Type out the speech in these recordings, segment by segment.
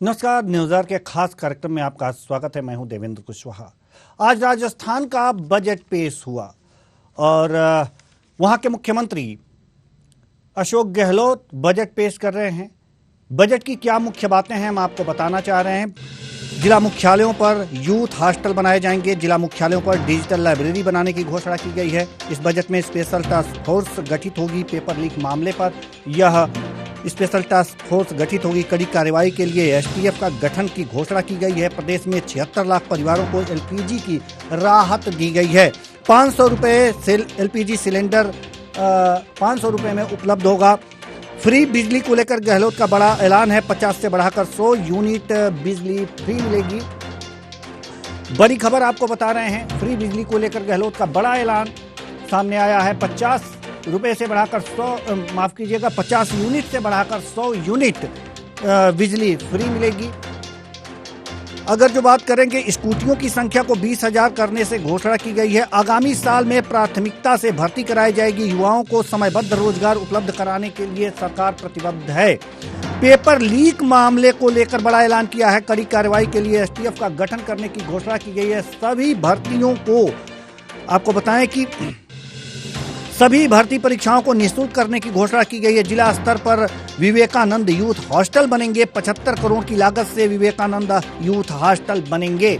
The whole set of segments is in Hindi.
नमस्कार। न्यूज़र के खास कार्यक्रम में आपका स्वागत है। मैं हूं देवेंद्र कुशवाहा। आज राजस्थान का बजट पेश हुआ और वहां के मुख्यमंत्री अशोक गहलोत बजट पेश कर रहे हैं। बजट की क्या मुख्य बातें हैं हम आपको बताना चाह रहे हैं। जिला मुख्यालयों पर यूथ हॉस्टल बनाए जाएंगे। जिला मुख्यालयों पर डिजिटल लाइब्रेरी बनाने की घोषणा की गई है। इस बजट में स्पेशल टास्क फोर्स गठित होगी पेपर लीक मामले पर। यह स्पेशल टास्क फोर्स गठित होगी। कड़ी कार्रवाई के लिए एसटीएफ का गठन की घोषणा की गई है। प्रदेश में 76 लाख परिवारों को एलपीजी की राहत दी गई है। 500 रुपये से एलपीजी सिलेंडर 500 रुपये में उपलब्ध होगा। फ्री बिजली को लेकर गहलोत का बड़ा ऐलान है। 50 से बढ़ाकर 100 यूनिट बिजली फ्री मिलेगी। बड़ी खबर आपको बता रहे हैं। फ्री बिजली को लेकर गहलोत का बड़ा ऐलान सामने आया है। 50 रुपये से बढ़ाकर 50 यूनिट से बढ़ाकर 100 यूनिट बिजली फ्री मिलेगी। अगर जो बात करेंगे स्कूटियों की संख्या को 20,000 करने से घोषणा की गई है। आगामी साल में प्राथमिकता से भर्ती कराई जाएगी। युवाओं को समयबद्ध रोजगार उपलब्ध कराने के लिए सरकार प्रतिबद्ध है। पेपर लीक मामले को लेकर बड़ा ऐलान किया है। कड़ी कार्रवाई के लिए एसटीएफ का गठन करने की घोषणा की गई है। सभी भर्तियों को आपको बताएं कि सभी भर्ती परीक्षाओं को निःशुल्क करने की घोषणा की गई है। जिला स्तर पर विवेकानंद यूथ हॉस्टल बनेंगे। 75 करोड़ की लागत से विवेकानंद यूथ हॉस्टल बनेंगे।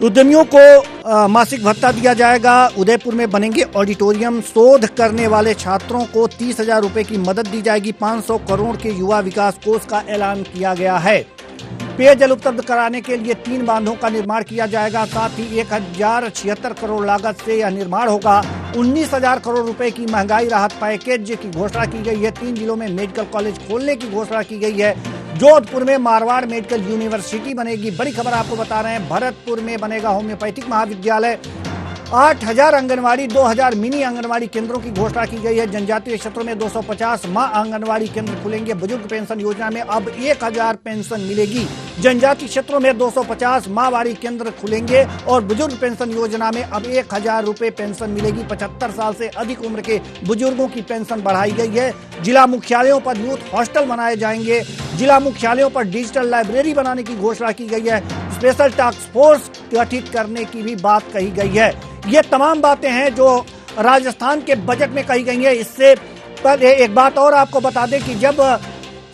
उद्यमियों को मासिक भत्ता दिया जाएगा। उदयपुर में बनेंगे ऑडिटोरियम। शोध करने वाले छात्रों को 30,000 रुपए की मदद दी जाएगी। 500 करोड़ के युवा विकास कोष का ऐलान किया गया है। पेयजल उपलब्ध कराने के लिए 3 बांधों का निर्माण किया जाएगा। साथ ही 1076 करोड़ लागत से यह निर्माण होगा। 19,000 करोड़ रुपए की महंगाई राहत पैकेज की घोषणा की गई है। 3 जिलों में मेडिकल कॉलेज खोलने की घोषणा की गई है। जोधपुर में मारवाड़ मेडिकल यूनिवर्सिटी बनेगी। बड़ी खबर आपको बता रहे हैं। भरतपुर में बनेगा होम्योपैथिक महाविद्यालय। 8,000 आंगनवाड़ी 2,000 मिनी आंगनवाड़ी केंद्रों की घोषणा की गई है। जनजातीय क्षेत्रों में 250 मां आंगनवाड़ी केंद्र खुलेंगे। बुजुर्ग पेंशन योजना में अब 1,000 पेंशन मिलेगी। जनजातीय क्षेत्रों में 250 माहवाड़ी केंद्र खुलेंगे और बुजुर्ग पेंशन योजना में अब 1,000 रुपए पेंशन मिलेगी। 75 साल से अधिक उम्र के बुजुर्गों की पेंशन बढ़ाई गई है। जिला मुख्यालयों पर यूथ हॉस्टल बनाए जाएंगे। जिला मुख्यालयों पर डिजिटल लाइब्रेरी बनाने की घोषणा की गई है। स्पेशल टास्क फोर्स गठित करने की भी बात कही गई है। ये तमाम बातें हैं जो राजस्थान के बजट में कही गई है। इससे पहले एक बात और आपको बता दें कि जब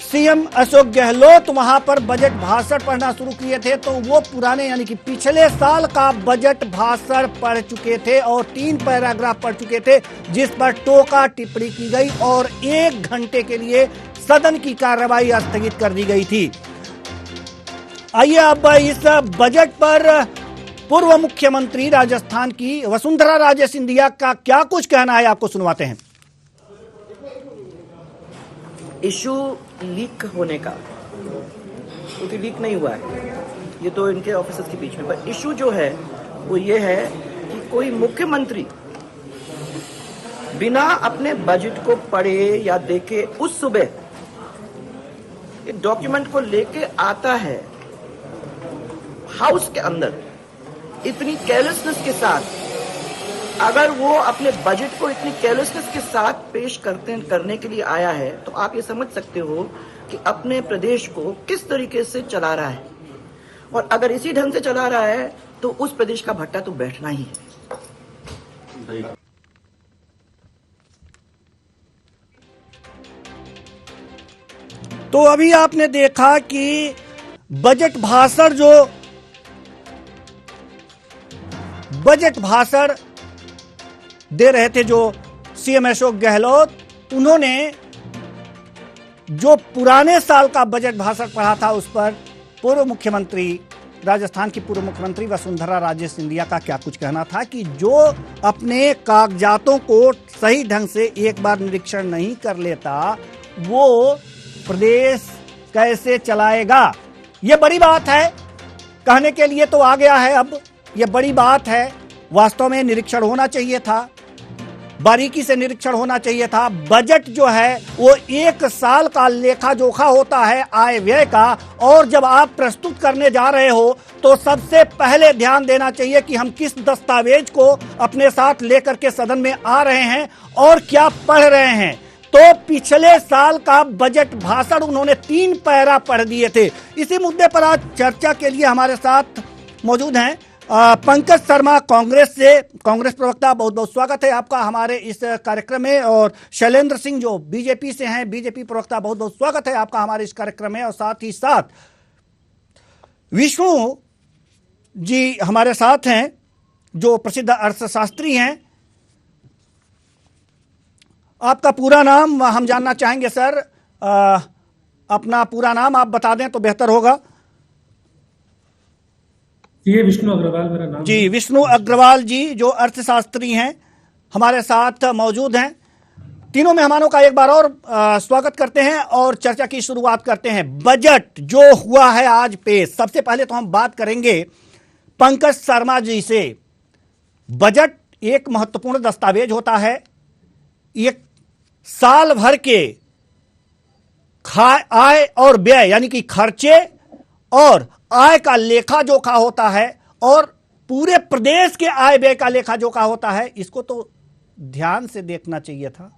सीएम अशोक गहलोत वहां पर बजट भाषण पढ़ना शुरू किए थे तो वो पुराने यानी कि पिछले साल का बजट भाषण पढ़ चुके थे और 3 पैराग्राफ पढ़ चुके थे, जिस पर टोका टिप्पणी की गई और 1 घंटे के लिए सदन की कार्रवाई स्थगित कर दी गई थी। आइए अब इस बजट पर पूर्व मुख्यमंत्री राजस्थान की वसुंधरा राजे सिंधिया का क्या कुछ कहना है आपको सुनवाते हैं। इशू लीक होने का, क्योंकि लीक नहीं हुआ है, ये तो इनके ऑफिसर्स के बीच में, पर इशू जो है वो ये है कि कोई मुख्यमंत्री बिना अपने बजट को पढ़े या देखे उस सुबह एक डॉक्यूमेंट को लेके आता है हाउस के अंदर, इतनी केयरलेसनेस के साथ। अगर वो अपने बजट को इतनी केयरलेसनेस के साथ पेश करने के लिए आया है तो आप ये समझ सकते हो कि अपने प्रदेश को किस तरीके से चला रहा है। और अगर इसी ढंग से चला रहा है तो उस प्रदेश का भट्टा तो बैठना ही है। तो अभी आपने देखा कि बजट भाषण दे रहे थे जो सीएम अशोक गहलोत, उन्होंने जो पुराने साल का बजट भाषण पढ़ा था उस पर पूर्व मुख्यमंत्री राजस्थान की पूर्व मुख्यमंत्री वसुंधरा राजे सिंधिया का क्या कुछ कहना था कि जो अपने कागजातों को सही ढंग से एक बार निरीक्षण नहीं कर लेता वो प्रदेश कैसे चलाएगा। ये बड़ी बात है, कहने के लिए तो आ गया है। अब ये बड़ी बात है। वास्तव में निरीक्षण होना चाहिए था, बारीकी से निरीक्षण होना चाहिए था। बजट जो है वो 1 साल का लेखा जोखा होता है आय व्यय का, और जब आप प्रस्तुत करने जा रहे हो तो सबसे पहले ध्यान देना चाहिए कि हम किस दस्तावेज को अपने साथ लेकर के सदन में आ रहे हैं और क्या पढ़ रहे हैं। तो पिछले साल का बजट भाषण उन्होंने 3 पैरा पढ़ दिए थे। इसी मुद्दे पर आज चर्चा के लिए हमारे साथ मौजूद हैं पंकज शर्मा कांग्रेस से, कांग्रेस प्रवक्ता। बहुत बहुत स्वागत है आपका हमारे इस कार्यक्रम में। और शैलेंद्र सिंह जो बीजेपी से हैं, बीजेपी प्रवक्ता, बहुत बहुत स्वागत है आपका हमारे इस कार्यक्रम में। और साथ ही साथ विष्णु जी हमारे साथ हैं जो प्रसिद्ध अर्थशास्त्री हैं। आपका पूरा नाम हम जानना चाहेंगे सर, अपना पूरा नाम आप बता दें तो बेहतर होगा। ये विष्णु अग्रवाल मेरा नाम जी, विष्णु अग्रवाल जी जो अर्थशास्त्री हैं हमारे साथ मौजूद हैं। तीनों मेहमानों का एक बार और स्वागत करते हैं और चर्चा की शुरुआत करते हैं। बजट जो हुआ है आज पेश, सबसे पहले तो हम बात करेंगे पंकज शर्मा जी से। बजट एक महत्वपूर्ण दस्तावेज होता है, एक साल भर के आय और व्यय यानी कि खर्चे और आय का लेखा जोखा होता है, और पूरे प्रदेश के आय व्यय का लेखा जोखा होता है। इसको तो ध्यान से देखना चाहिए था।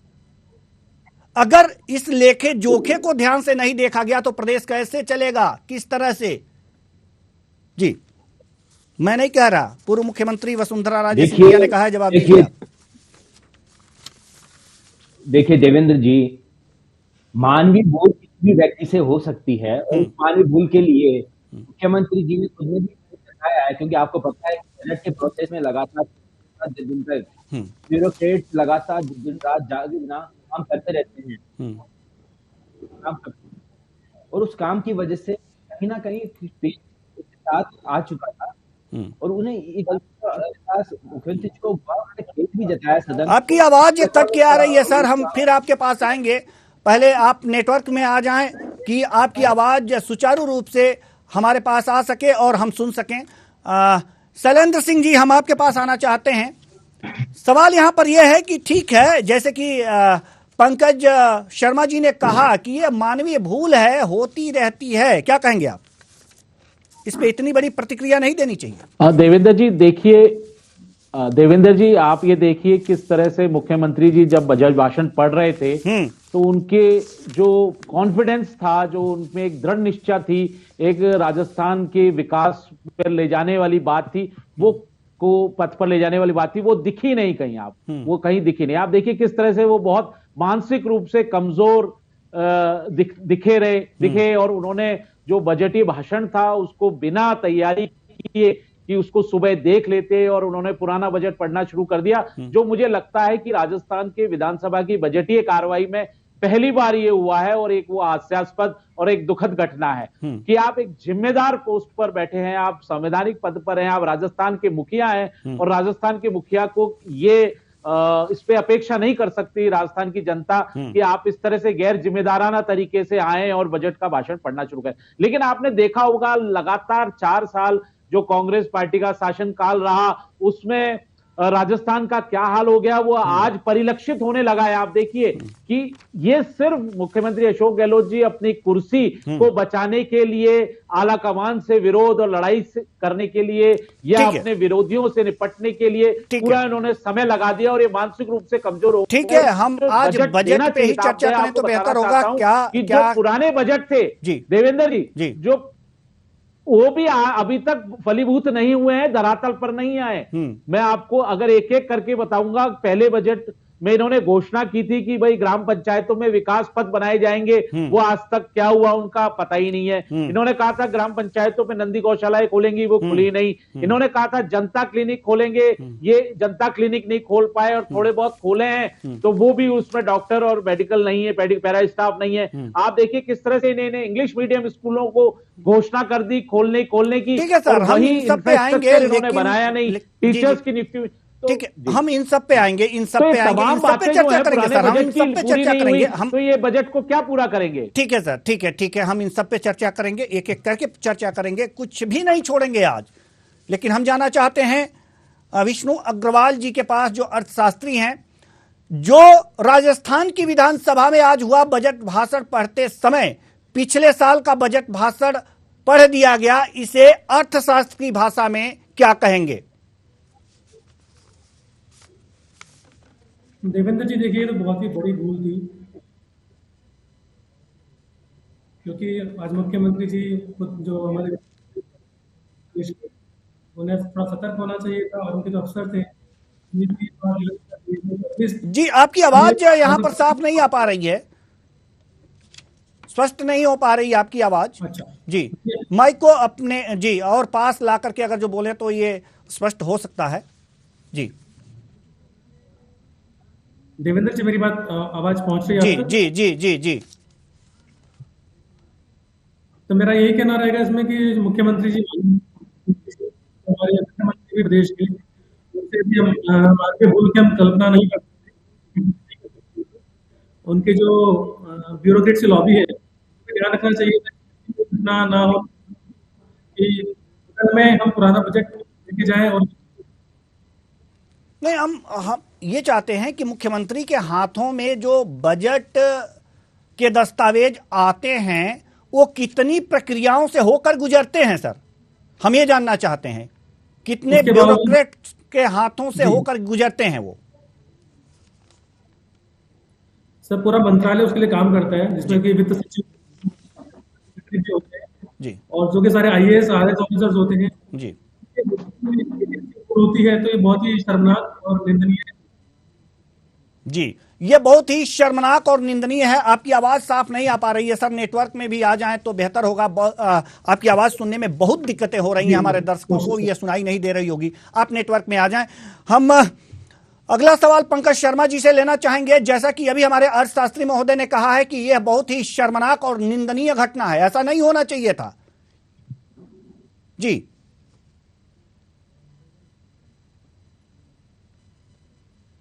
अगर इस लेखे जोखे को ध्यान से नहीं देखा गया तो प्रदेश कैसे चलेगा, किस तरह से? जी, मैं नहीं कह रहा, पूर्व मुख्यमंत्री वसुंधरा राजे सिंधिया ने कहा है, जवाब दीजिए। देखिए देवेंद्र जी, मानवीय भूल किसी भी व्यक्ति से हो सकती है, और उस मानवीय भूल के लिए मुख्यमंत्री जी ने खुद ने भी बताया है, क्योंकि आपको पता है कि बजट के प्रोसेस में लगातार दिन तक ब्यूरोक्रेट्स लगातार दिन रात जागे बिना काम करते रहते हैं, और उस काम की वजह से कहीं ना कहीं साथ आ चुका था, और उन्हें ये मुख्यमंत्री को खेत भी जताया सदन। आपकी आवाज कट के आ रही है सर, हम फिर आपके पास आएंगे। पहले आप नेटवर्क में आ जाएं कि आपकी आवाज सुचारू रूप से हमारे पास आ सके और हम सुन सकें। शैलेंद्र सिंह जी, हम आपके पास आना चाहते हैं। सवाल यहां पर यह है कि ठीक है, जैसे कि पंकज शर्मा जी ने कहा कि यह मानवीय भूल है, होती रहती है, क्या कहेंगे आप इस पे? इतनी बड़ी प्रतिक्रिया नहीं देनी चाहिए। देवेंद्र जी देखिए, देवेंद्र जी आप ये देखिए किस तरह से मुख्यमंत्री जी जब बजट भाषण पढ़ रहे थे तो उनके जो कॉन्फिडेंस था, जो उनमें एक दृढ़ निश्चय थी, एक राजस्थान के विकास पर ले जाने वाली बात थी, वो को पथ पर ले जाने वाली बात थी, वो दिखी नहीं कहीं। आप वो कहीं दिखी नहीं। आप देखिए किस तरह से वो बहुत मानसिक रूप से कमजोर दिखे, और उन्होंने जो बजटीय भाषण था उसको बिना तैयारी किए कि उसको सुबह देख लेते, और उन्होंने पुराना बजट पढ़ना शुरू कर दिया, जो मुझे लगता है कि राजस्थान के विधानसभा की बजटीय कार्रवाई में पहली बार ये हुआ है, और एक वो हास्यास्पद और एक दुखद घटना है कि आप एक जिम्मेदार पोस्ट पर बैठे हैं, आप संवैधानिक पद पर हैं, आप राजस्थान के मुखिया हैं, और राजस्थान के मुखिया को ये इस पे अपेक्षा नहीं कर सकती राजस्थान की जनता कि आप इस तरह से गैर जिम्मेदाराना तरीके से आए और बजट का भाषण पढ़ना शुरू करें। लेकिन आपने देखा होगा लगातार 4 साल जो कांग्रेस पार्टी का शासनकाल रहा, उसमें राजस्थान का क्या हाल हो गया वो आज परिलक्षित होने लगा है। आप देखिए कि ये सिर्फ मुख्यमंत्री अशोक गहलोत जी अपनी कुर्सी को बचाने के लिए, आला कमान से विरोध और लड़ाई करने के लिए, या अपने विरोधियों से निपटने के लिए पूरा इन्होंने समय लगा दिया, और ये मानसिक रूप से कमजोर हो। ठीक है, हम आज बजट पे ही चर्चा करें तो बेहतर होगा। क्या पुराने बजट थे देवेंद्र जी, जो वो भी अभी तक फलीभूत नहीं हुए हैं, धरातल पर नहीं आए। मैं आपको अगर एक एक करके बताऊंगा, पहले बजट में इन्होंने घोषणा की थी कि भाई ग्राम पंचायतों में विकास पथ बनाए जाएंगे, वो आज तक क्या हुआ उनका पता ही नहीं है। इन्होंने कहा था ग्राम पंचायतों में नंदी गौशालाएं खोलेंगी, वो खुली नहीं। इन्होंने कहा था जनता क्लिनिक खोलेंगे, ये जनता क्लिनिक नहीं खोल पाए, और थोड़े बहुत खोले हैं तो वो भी उसमें डॉक्टर और मेडिकल नहीं है, पैरा स्टाफ नहीं है। आप देखिए किस तरह से इन्हें इंग्लिश मीडियम स्कूलों को घोषणा कर दी खोलने की, ठीक है सर, हम इन सब पे आएंगे, इन्होंने बनाया नहीं। टीचर्स की नियुक्ति, ठीक है, हम इन सब पे आएंगे, इन सब पे चर्चा करेंगे सर, हम इन सब पे चर्चा करेंगे। हम तो ये बजट को क्या पूरा करेंगे? ठीक है सर, ठीक है, हम इन सब पे चर्चा करेंगे, एक एक करके चर्चा करेंगे, कुछ भी नहीं छोड़ेंगे आज। लेकिन हम जाना चाहते हैं विष्णु अग्रवाल जी के पास, जो अर्थशास्त्री हैं, जो राजस्थान की विधानसभा में आज हुआ बजट भाषण पढ़ते समय पिछले साल का बजट भाषण पढ़ दिया गया, इसे अर्थशास्त्र की भाषा में क्या कहेंगे? देवेंद्र जी देखिए, ये तो बहुत ही बड़ी भूल थी क्योंकि आज मुख्यमंत्री जी खुद जो हमारे देश के, उन्हें थोड़ा सतर्क होना चाहिए था, और उनके जो अफसर थे ये भी जी, आपकी आवाज यहाँ पर साफ बहुत नहीं आ पा रही है, स्पष्ट नहीं हो पा रही है आपकी आवाज। अच्छा जी, माइक को अपने जी और पास ला करके अगर जो बोले तो ये स्पष्ट हो सकता है। जी देवेंद्र जी, मेरी बात आवाज पहुंच रही है जी आप तक? जी जी जी जी तो मेरा यही कहना रहेगा इसमें कि मुख्यमंत्री जी हमारे मुख्यमंत्री भी देश के, उनसे भी हम आगे भूल के हम कल्पना नहीं कर सकते। उनके जो ब्यूरोक्रेट्स लॉबी है, उसे ध्यान रखना चाहिए था कि इतना ना हो कि सदन में हम पुराना बजट लेके जाएं और नहीं, हम ये चाहते हैं कि मुख्यमंत्री के हाथों में जो बजट के दस्तावेज आते हैं वो कितनी प्रक्रियाओं से होकर गुजरते हैं सर, हम ये जानना चाहते हैं कितने उसके बावजूद ब्यूरोक्रेट के हाथों से जी होकर गुजरते हैं वो। सब पूरा मंत्रालय उसके लिए काम करता है, जी जिसमें कि वित्त सचिव भी होते हैं जी और जो कि सारे आईएएस आरएस ऑफिसर्स होते हैं। जी होती है तो ये बहुत ही शर्मनाक और निंदनीय है। जी, ये बहुत ही शर्मनाक और निंदनीय है। आपकी आवाज साफ नहीं आ पा रही है सर, नेटवर्क में भी आ जाएं तो बेहतर होगा। आपकी आवाज सुनने में बहुत दिक्कतें हो रही हैं, हमारे दर्शकों को ये सुनाई नहीं दे रही होगी। आप नेटवर्क में आ जाएं। हम अगला सवाल पंकज शर्मा जी से लेना चाहेंगे। जैसा कि अभी हमारे अर्थशास्त्री महोदय ने कहा है कि यह बहुत ही शर्मनाक और निंदनीय घटना है, ऐसा नहीं होना चाहिए था। जी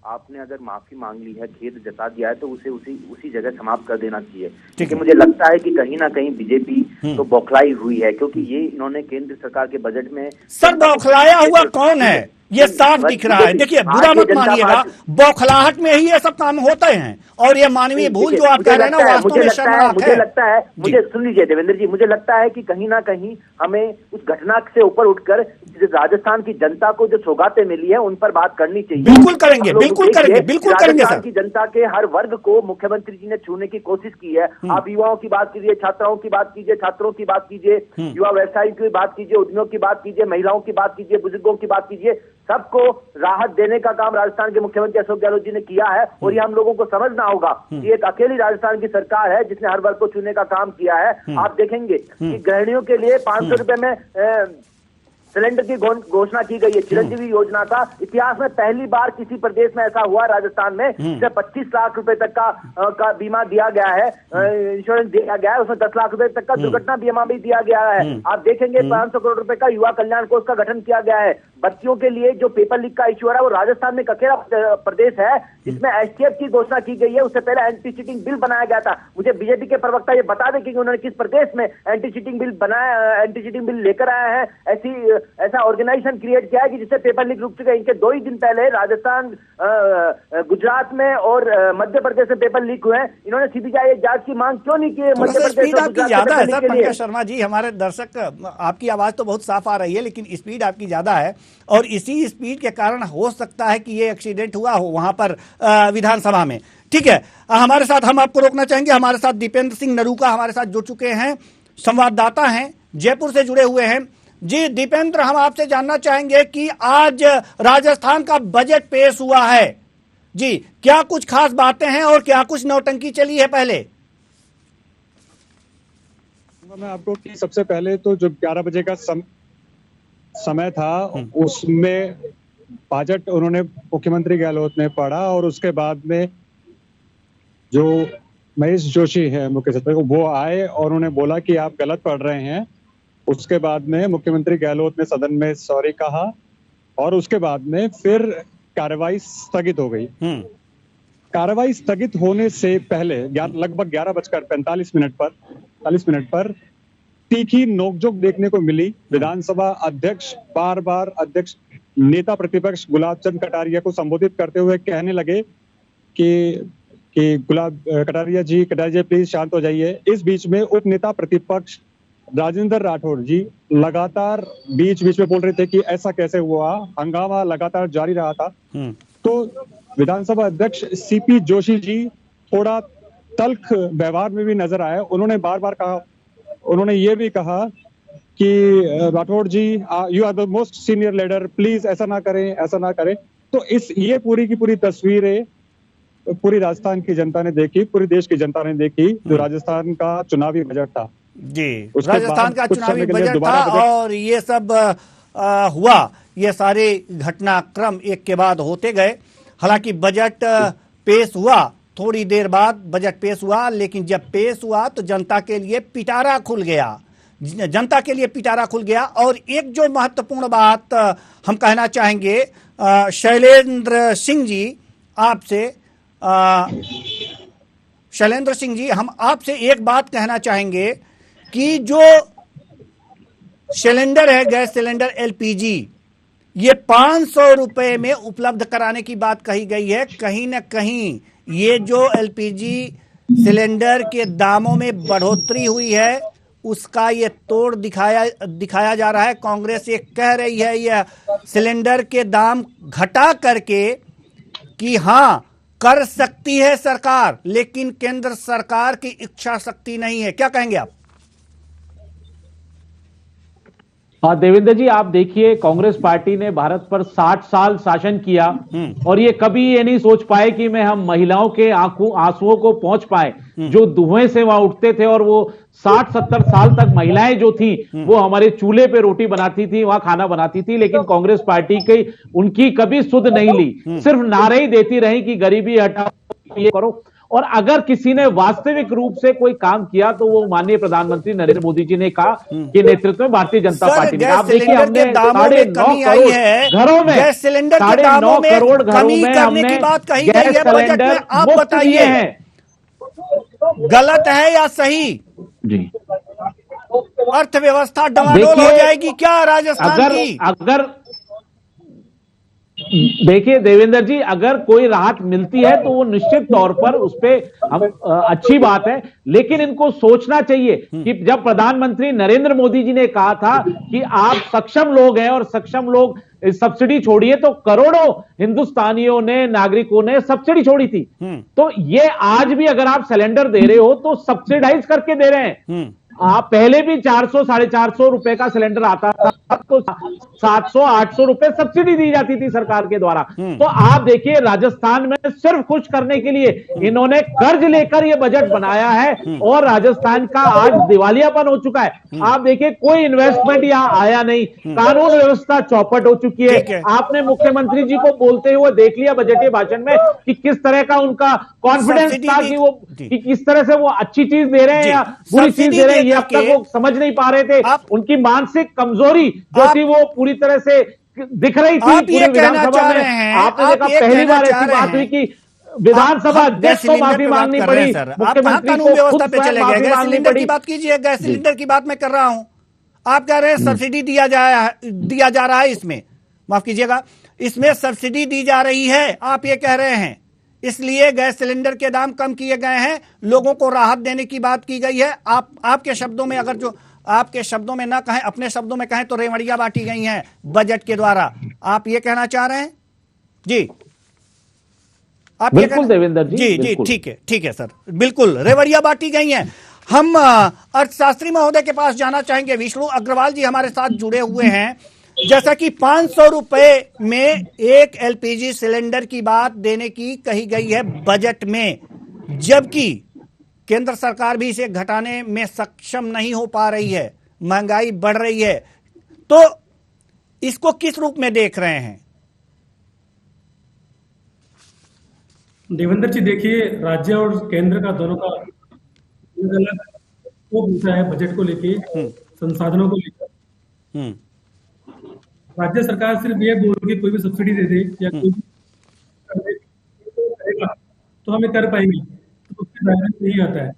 आपने अगर माफी मांग ली है, खेद जता दिया है, तो उसे उसी जगह समाप्त कर देना चाहिए। क्योंकि मुझे लगता है कि कहीं ना कहीं बीजेपी तो बौखलाई हुई है, क्योंकि ये इन्होंने केंद्र सरकार के बजट में सर, बौखलाया हुआ कौन है ये साफ दिख रहा है। देखिए, बुरा मत मानिएगा, बौखलाहट में ही ये सब काम होते हैं और ये मानवीय भूल जो आप कह रहे हैं ना, वास्तव में शर्मनाक है। मुझे लगता है, मुझे सुन लीजिए देवेंद्र जी, मुझे लगता है कि कहीं ना कहीं हमें उस घटना से ऊपर उठकर राजस्थान की जनता को जो सौगातें मिली है उन पर बात करनी चाहिए। बिल्कुल करेंगे, बिल्कुल करेंगे, बिल्कुल करेंगे सर। राजस्थान की जनता के हर वर्ग को मुख्यमंत्री जी ने छूने की कोशिश की है। आप युवाओं की बात कीजिए, छात्राओं की बात कीजिए, छात्रों की बात कीजिए, युवा व्यवसायियों की बात कीजिए, उद्यमियों की बात कीजिए, महिलाओं की बात कीजिए, बुजुर्गों की बात कीजिए, सबको राहत देने का काम राजस्थान के मुख्यमंत्री अशोक गहलोत जी ने किया है। और ये हम लोगों को समझना होगा कि एक अकेली राजस्थान की सरकार है जिसने हर वर्ग को छूने का काम किया है। आप देखेंगे कि गृहिणियों के लिए 500 रुपए में सिलेंडर की घोषणा की गई है। चिरंजीवी योजना का इतिहास में पहली बार किसी प्रदेश में ऐसा हुआ राजस्थान में, जिसे 25 लाख रुपए तक का बीमा दिया गया है, इंश्योरेंस दिया गया है। उसमें 10 लाख रुपए तक का दुर्घटना बीमा भी दिया गया है। आप देखेंगे 500 करोड़ रुपए का युवा कल्याण कोष का गठन किया गया है। बच्चियों के लिए जो पेपर लीक का इश्यू है, वो राजस्थान में अकेला प्रदेश है जिसमें एसटीएफ की घोषणा की गई है। उससे पहले एंटी चीटिंग बिल बनाया गया था। मुझे बीजेपी के प्रवक्ता ये बता दें कि उन्होंने किस प्रदेश में एंटी चीटिंग बिल बनाया, एंटी चीटिंग बिल लेकर आया है। ऐसा ऑर्गेनाइजेशन क्रिएट किया है कि जिससे पेपर लीक रुक चुके हैं। इनके 2 ही दिन पहले राजस्थान, गुजरात में और मध्य प्रदेश में पेपर लीक हुए हैं। इन्होंने सीबीआई जांच की मांग क्यों नहीं की है? मध्य प्रदेश और आपकी ज्यादा है सर पंकज शर्मा जी। हमारे दर्शक, आपकी आवाज तो बहुत साफ आ रही है लेकिन स्पीड आपकी ज्यादा है और इसी स्पीड के कारण हो सकता है कि ये एक्सीडेंट हुआ हो वहां पर विधानसभा में। ठीक है, हमारे साथ, हम आपको रोकना चाहेंगे, हमारे साथ दीपेंद्र सिंह नरूका हमारे साथ जुड़ चुके हैं, संवाददाता हैं, जयपुर से जुड़े हुए हैं। जी दीपेंद्र, हम आपसे जानना चाहेंगे कि आज राजस्थान का बजट पेश हुआ है जी, क्या कुछ खास बातें हैं और क्या कुछ नौटंकी चली है? पहले मैं आपको कि सबसे पहले तो जो 11 बजे का समय था उसमें बजट उन्होंने मुख्यमंत्री गहलोत ने पढ़ा और उसके बाद में जो महेश जोशी है मुख्य सचिव, वो आए और उन्होंने बोला कि आप गलत पढ़ रहे हैं। उसके बाद में मुख्यमंत्री गहलोत ने सदन में सॉरी कहा और उसके बाद में फिर कार्रवाई स्थगित हो गई। कार्रवाई स्थगित होने से पहले लगभग 11:45 पर तीखी नोकझोंक देखने को मिली। विधानसभा अध्यक्ष बार अध्यक्ष नेता प्रतिपक्ष गुलाब चंद कटारिया को संबोधित करते हुए कहने लगे कि कटारिया जी प्लीज शांत हो जाइए। इस बीच में उप नेता प्रतिपक्ष राजेंद्र राठौड़ जी लगातार बीच में बोल रहे थे कि ऐसा कैसे हुआ, हंगामा लगातार जारी रहा था। तो विधानसभा अध्यक्ष सीपी जोशी जी थोड़ा तल्ख व्यवहार में भी नजर आए। उन्होंने बार कहा उन्होंने ये भी कहा कि Rathore ji, you are the most senior leader, please ऐसा ना करें, ऐसा ना करें। तो ये पूरी की पूरी तस्वीरें पूरी राजस्थान की जनता ने देखी, पूरी देश की जनता ने देखी, जो राजस्थान का चुनावी बजट था। जी, उसके राजस्थान बाद का कुछ चुनावी समय के लिए बजट था दोबारा बजट और ये सब हुआ, ये सारे घटनाक्रम एक के बाद होते गए। हालांकि बजट पेश हुआ, थोड़ी देर बाद बजट पेश हुआ, लेकिन जब पेश हुआ तो जनता के लिए पिटारा खुल गया, जनता के लिए पिटारा खुल गया। और एक जो महत्वपूर्ण बात हम कहना चाहेंगे शैलेंद्र सिंह जी आपसे, शैलेंद्र सिंह जी, हम आपसे एक बात कहना चाहेंगे कि जो सिलेंडर है, गैस सिलेंडर एलपीजी, ये 500 रुपए में उपलब्ध कराने की बात कही गई है। कहीं ना कहीं ये जो एलपीजी सिलेंडर के दामों में बढ़ोतरी हुई है, उसका ये तोड़ दिखाया जा रहा है। कांग्रेस ये कह रही है यह सिलेंडर के दाम घटा करके कि हाँ कर सकती है सरकार, लेकिन केंद्र सरकार की इच्छा शक्ति नहीं है। क्या कहेंगे आप? देवेंद्र जी, आप देखिए, कांग्रेस पार्टी ने भारत पर 60 साल शासन किया और ये कभी ये नहीं सोच पाए कि हम महिलाओं के आंसुओं को पहुंच पाए, जो धुएं से वहां उठते थे। और वो 60-70 साल तक महिलाएं जो थी वो हमारे चूल्हे पे रोटी बनाती थी, वहां खाना बनाती थी, लेकिन कांग्रेस पार्टी की उनकी कभी सुध नहीं ली, सिर्फ नारे ही देती रही कि गरीबी हटाओ, ये करो। और अगर किसी ने वास्तविक रूप से कोई काम किया तो वो माननीय प्रधानमंत्री नरेंद्र मोदी जी ने कहा कि नेतृत्व में भारतीय जनता पार्टी ने। आप देखिए, हमने 9.5 करोड़ घरों में, गैस सिलेंडर के 9.5 दामों में करोड़ घरों कमी में करने हमने की बात कही गई गैस है बजट में। आप मुफ्त बताइए दिए हैं। गलत है या सही? जी, अर्थव्यवस्था डमाडोल हो जाएगी क्या राजस्थान की? अगर देखिए देवेंद्र जी, अगर कोई राहत मिलती है तो वो निश्चित तौर पर उस पे हम अच्छी बात है, लेकिन इनको सोचना चाहिए कि जब प्रधानमंत्री नरेंद्र मोदी जी ने कहा था कि आप सक्षम लोग हैं और सक्षम लोग सब्सिडी छोड़िए, तो करोड़ों हिंदुस्तानियों ने, नागरिकों ने सब्सिडी छोड़ी थी। तो ये आज भी अगर आप सिलेंडर दे रहे हो तो सब्सिडाइज करके दे रहे हैं। आप पहले भी 400-450 रुपए का सिलेंडर आता था, तो 700-800 रुपए सब्सिडी दी जाती थी सरकार के द्वारा। तो आप देखिए, राजस्थान में सिर्फ खुश करने के लिए इन्होंने कर्ज लेकर ये बजट बनाया है और राजस्थान का आज दिवालियापन हो चुका है। आप देखिए, कोई इन्वेस्टमेंट यहाँ आया नहीं, कानून व्यवस्था चौपट हो चुकी है। आपने मुख्यमंत्री जी को बोलते हुए देख लिया बजटीय भाषण में कि किस तरह का उनका कॉन्फिडेंस था कि वो किस तरह से वो अच्छी चीज दे रहे हैं या बुरी चीज दे रहे हैं, ये अब तक वो समझ नहीं पा रहे थे। उनकी मानसिक कमजोरी जो थी वो पूरी तरह से दिख रही थी पूरे विधानसभा में। आपने देखा, पहली बार ऐसी बात हुई कि विधानसभा अध्यक्ष को माफी मांगनी पड़ी, मुख्यमंत्री को खुद स्वयं माफी मांगनी पड़ी। बात कीजिए, गैस सिलेंडर की बात मैं कर रहा हूं। आप कह रहे हैं सब्सिडी दिया जा रहा है, इसमें माफ कीजिएगा, इसमें सब्सिडी दी जा रही है, आप ये कह रहे हैं, इसलिए गैस सिलेंडर के दाम कम किए गए हैं, लोगों को राहत देने की बात की गई है। आपके शब्दों में, अगर जो आपके शब्दों में ना कहें, अपने शब्दों में कहें तो रेवड़ियां बांटी गई हैं बजट के द्वारा, आप ये कहना चाह रहे हैं? जी, आप बिल्कुल देवेंद्र जी, जी, ठीक है सर, बिल्कुल रेवड़ियां बांटी गई हैं। हम अर्थशास्त्री महोदय के पास जाना चाहेंगे। विष्णु अग्रवाल जी हमारे साथ जुड़े हुए हैं। जैसा कि 500 रुपए में एक एलपीजी सिलेंडर की बात देने की कही गई है बजट में, जबकि केंद्र सरकार भी इसे घटाने में सक्षम नहीं हो पा रही है, महंगाई बढ़ रही है, तो इसको किस रूप में देख रहे हैं? देवेंद्र जी, देखिए, राज्य और केंद्र का दोनों का अलग विषय है बजट को लेके, संसाधनों को लेकर। राज्य सरकार सिर्फ ये बोल के कोई भी सब्सिडी दे दे या कोई भी करेगा तो हमें कर पाएंगे, तो उसके दायरे में नहीं आता है।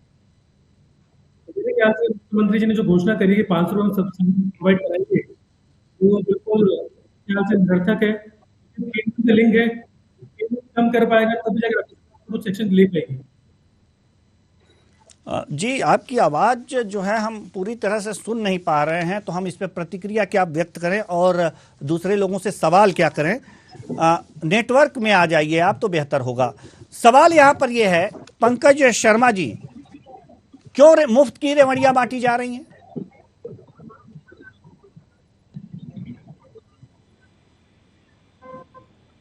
मेरे ख्याल से मुख्यमंत्री जी ने जो घोषणा करी है 500 रुपये सब्सिडी प्रोवाइड कराएंगे, वो बिल्कुल ख्याल से निरर्थक है। केंद्र से लिंक है, केंद्र कम कर पाएगा तभी जाकर कुछ सेक्शन ले पाएगी। जी, आपकी आवाज जो है हम पूरी तरह से सुन नहीं पा रहे हैं, तो हम इस पर प्रतिक्रिया क्या व्यक्त करें और दूसरे लोगों से सवाल क्या करें? नेटवर्क में आ जाइए आप तो बेहतर होगा। सवाल यहां पर यह है, पंकज शर्मा जी, क्यों मुफ्त की रेवड़ियां बांटी जा रही हैं?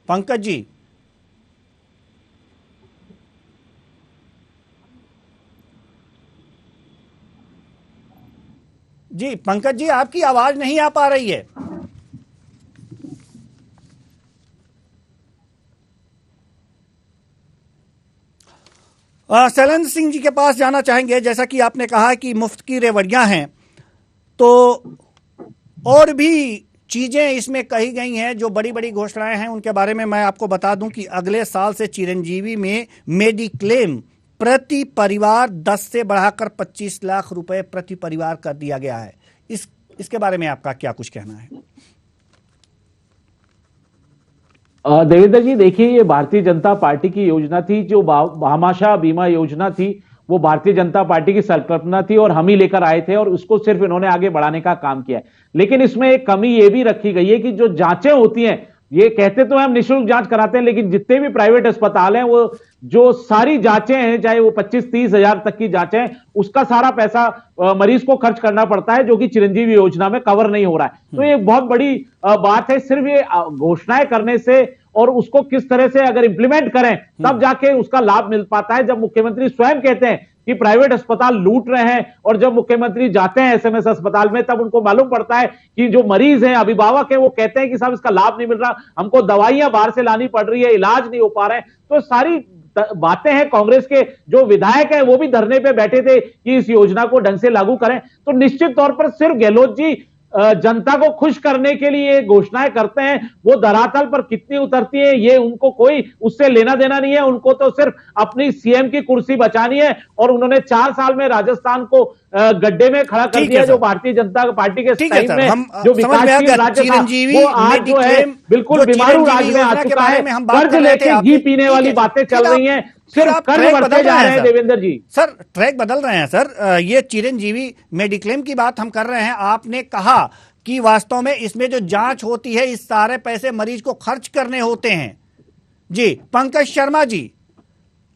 पंकज जी, जी पंकज जी, आपकी आवाज नहीं आ पा रही है। शैलेंद्र सिंह जी के पास जाना चाहेंगे। जैसा कि आपने कहा कि मुफ्त की रेवड़ियां हैं, तो और भी चीजें इसमें कही गई हैं, जो बड़ी बड़ी घोषणाएं हैं उनके बारे में मैं आपको बता दूं कि अगले साल से चिरंजीवी में मेडिक्लेम प्रति परिवार 10 से बढ़ाकर 25 लाख रुपए प्रति परिवार कर दिया गया है। इसके बारे में आपका क्या कुछ कहना है? देवेंद्र जी, देखिए, ये भारतीय जनता पार्टी की योजना थी। जो भामाशाह बीमा योजना थी वो भारतीय जनता पार्टी की संकल्पना थी और हम ही लेकर आए थे, और उसको सिर्फ इन्होंने आगे बढ़ाने का काम किया है। लेकिन इसमें एक कमी ये भी रखी गई है कि जो जांचें होती हैं, ये कहते तो हम निःशुल्क जांच कराते हैं, लेकिन जितने भी प्राइवेट अस्पताल हैं वो जो सारी जांचें हैं, चाहे वो 25-30 हजार तक की जांचें हैं, उसका सारा पैसा मरीज को खर्च करना पड़ता है, जो कि चिरंजीवी योजना में कवर नहीं हो रहा है। तो ये बहुत बड़ी बात है। सिर्फ ये घोषणाएं करने से और उसको किस तरह से अगर इंप्लीमेंट करें तब जाके उसका लाभ मिल पाता है। जब मुख्यमंत्री स्वयं कहते हैं कि प्राइवेट अस्पताल लूट रहे हैं, और जब मुख्यमंत्री जाते हैं एसएमएस अस्पताल में, तब उनको मालूम पड़ता है कि जो मरीज हैं, अभिभावक हैं, वो कहते हैं कि साहब इसका लाभ नहीं मिल रहा, हमको दवाइयां बाहर से लानी पड़ रही है, इलाज नहीं हो पा रहे हैं। तो सारी बातें हैं। कांग्रेस के जो विधायक हैं वो भी धरने पे बैठे थे कि इस योजना को ढंग से लागू करें। तो निश्चित तौर पर सिर्फ गहलोत जी जनता को खुश करने के लिए घोषणाएं करते हैं, वो धरातल पर कितनी उतरती है ये उनको कोई उससे लेना देना नहीं है। उनको तो सिर्फ अपनी सीएम की कुर्सी बचानी है, और उन्होंने 4 साल में राजस्थान को गड्ढे में खड़ा कर दिया। जो भारतीय जनता पार्टी के टाइम में जो विकासशील राज्य था, वो आज जो है बिल्कुल बीमारू राज्य में आ चुका है। कर्ज लेके घी पीने वाली बातें चल रही हैं, सिर्फ कर्ज बढ़ते जा रहे हैं। देवेंद्र जी, सर ट्रैक बदल रहे हैं। सर ये चिरंजीवी मेडिक्लेम की बात हम कर रहे हैं। आपने कहा कि वास्तव में इसमें जो जांच होती है, इस सारे पैसे मरीज को खर्च करने होते हैं। जी पंकज शर्मा जी,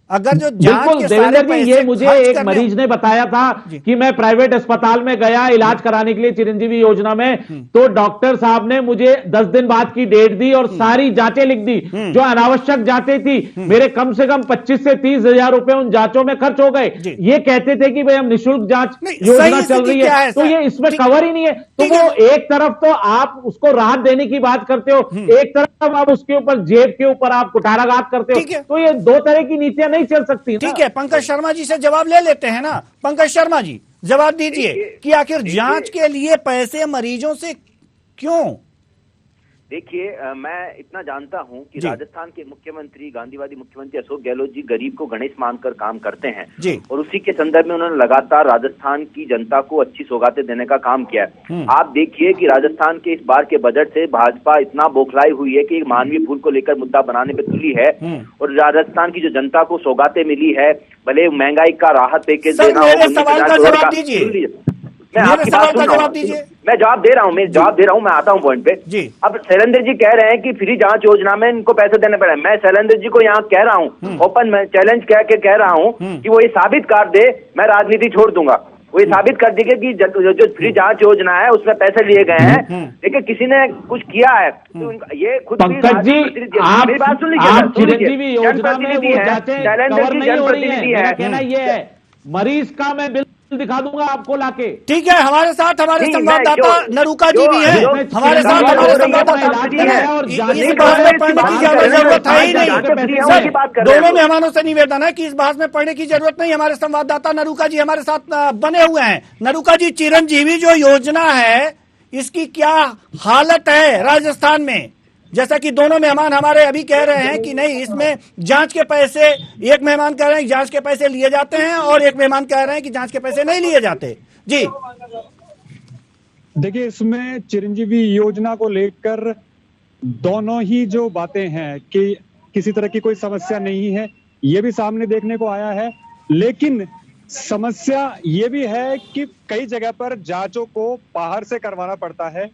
अगर जो जांच के सारे पैसे ये मुझे एक मरीज ने बताया था कि मैं प्राइवेट अस्पताल में गया इलाज कराने के लिए चिरंजीवी योजना में, तो डॉक्टर साहब ने मुझे 10 दिन बाद की डेट दी और सारी जांचें लिख दी जो अनावश्यक जांचें थी। मेरे कम से कम 25 से 30 हजार रुपए उन जांचों में खर्च हो गए। ये कहते थे कि भाई हम निःशुल्क जांच योजना चल रही है, तो ये इसमें कवर ही नहीं है। तो वो एक तरफ तो आप उसको राहत देने की बात करते हो, एक तरफ आप उसके ऊपर जेब के ऊपर आप कुठाराघात करते हो। तो ये दो तरह की नीतियां नहीं चल सकती। ठीक है, पंकज शर्मा जी से जवाब ले लेते हैं ना। पंकज शर्मा जी, जवाब दीजिए कि आखिर जांच के लिए पैसे मरीजों से क्यों? देखिए, मैं इतना जानता हूं कि राजस्थान के मुख्यमंत्री, गांधीवादी मुख्यमंत्री अशोक गहलोत जी गरीब को गणेश मानकर काम करते हैं जी, और उसी के संदर्भ में उन्होंने लगातार राजस्थान की जनता को अच्छी सौगातें देने का काम किया है। आप देखिए कि राजस्थान के इस बार के बजट से भाजपा इतना बौखलाई हुई है कि मानवीय भूल को लेकर मुद्दा बनाने पर तुली है, और राजस्थान की जो जनता को सौगातें मिली है, भले महंगाई का राहत पैकेज देना हो, मैं आपकी बात सुन रहा हूं, मैं जवाब दे रहा हूं, मैं आता हूं पॉइंट पे जी। अब शैलेंद्र जी कह रहे हैं कि फ्री जांच योजना में इनको पैसे देने पड़े। मैं शैलेंद्र जी को यहाँ कह रहा हूँ, ओपन में चैलेंज कह रहा हूँ कि वो ये साबित कर दे, मैं राजनीति छोड़ दूंगा। वो ये साबित कर देंगे कि जो फ्री जांच योजना है उसमें पैसे लिए गए हैं, लेकिन किसी ने कुछ किया है तो ये खुद पंकज जी, मेरी बात सुन लीजिए, चिरंजीवी योजना में वो जांचें कवर नहीं हो रही है। मेरा कहना ये है, मरीज का मैं बिल दिखा दूंगा आपको लाके। ठीक है, हमारे साथ हमारे संवाददाता नरूका जी भी है, हमारे साथ हमारे संवाददाता भी है, और इस बहस में पढ़ने की जरूरत है ही नहीं। दोनों मेहमानों से निवेदन है कि इस बहस में पढ़ने की जरूरत नहीं। हमारे संवाददाता नरूका जी हमारे साथ बने हुए हैं। नरूका जी, चिरंजीवी जो योजना है इसकी क्या हालत है राजस्थान में? जैसा कि दोनों मेहमान हमारे अभी कह रहे हैं कि नहीं, इसमें जांच के पैसे, एक मेहमान कह रहे हैं कि जांच के पैसे लिए जाते हैं और एक मेहमान कह रहे हैं कि जांच के पैसे नहीं लिए जाते। जी देखिए, इसमें चिरंजीवी योजना को लेकर दोनों ही जो बातें हैं कि किसी तरह की कोई समस्या नहीं है, ये भी सामने देखने को आया है। लेकिन समस्या ये भी है कि कई जगह पर जांचों को बाहर से करवाना पड़ता है,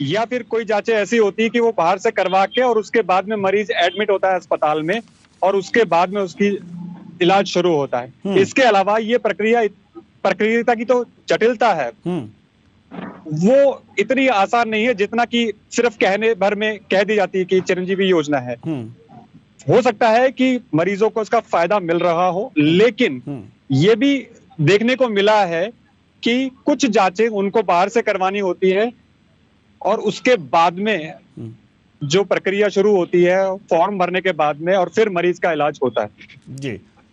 या फिर कोई जांचें ऐसी होती है कि वो बाहर से करवा के और उसके बाद में मरीज एडमिट होता है अस्पताल में, और उसके बाद में उसकी इलाज शुरू होता है। इसके अलावा ये प्रक्रिया की तो जटिलता है। वो इतनी आसान नहीं है जितना कि सिर्फ कहने भर में कह दी जाती है कि चिरंजीवी योजना है। हो सकता है कि मरीजों को इसका फायदा मिल रहा हो, लेकिन ये भी देखने को मिला है कि कुछ जांचें उनको बाहर से करवानी होती है और उसके बाद में जो प्रक्रिया शुरू होती है फॉर्म भरने के बाद में, और फिर मरीज का इलाज होता है। जी,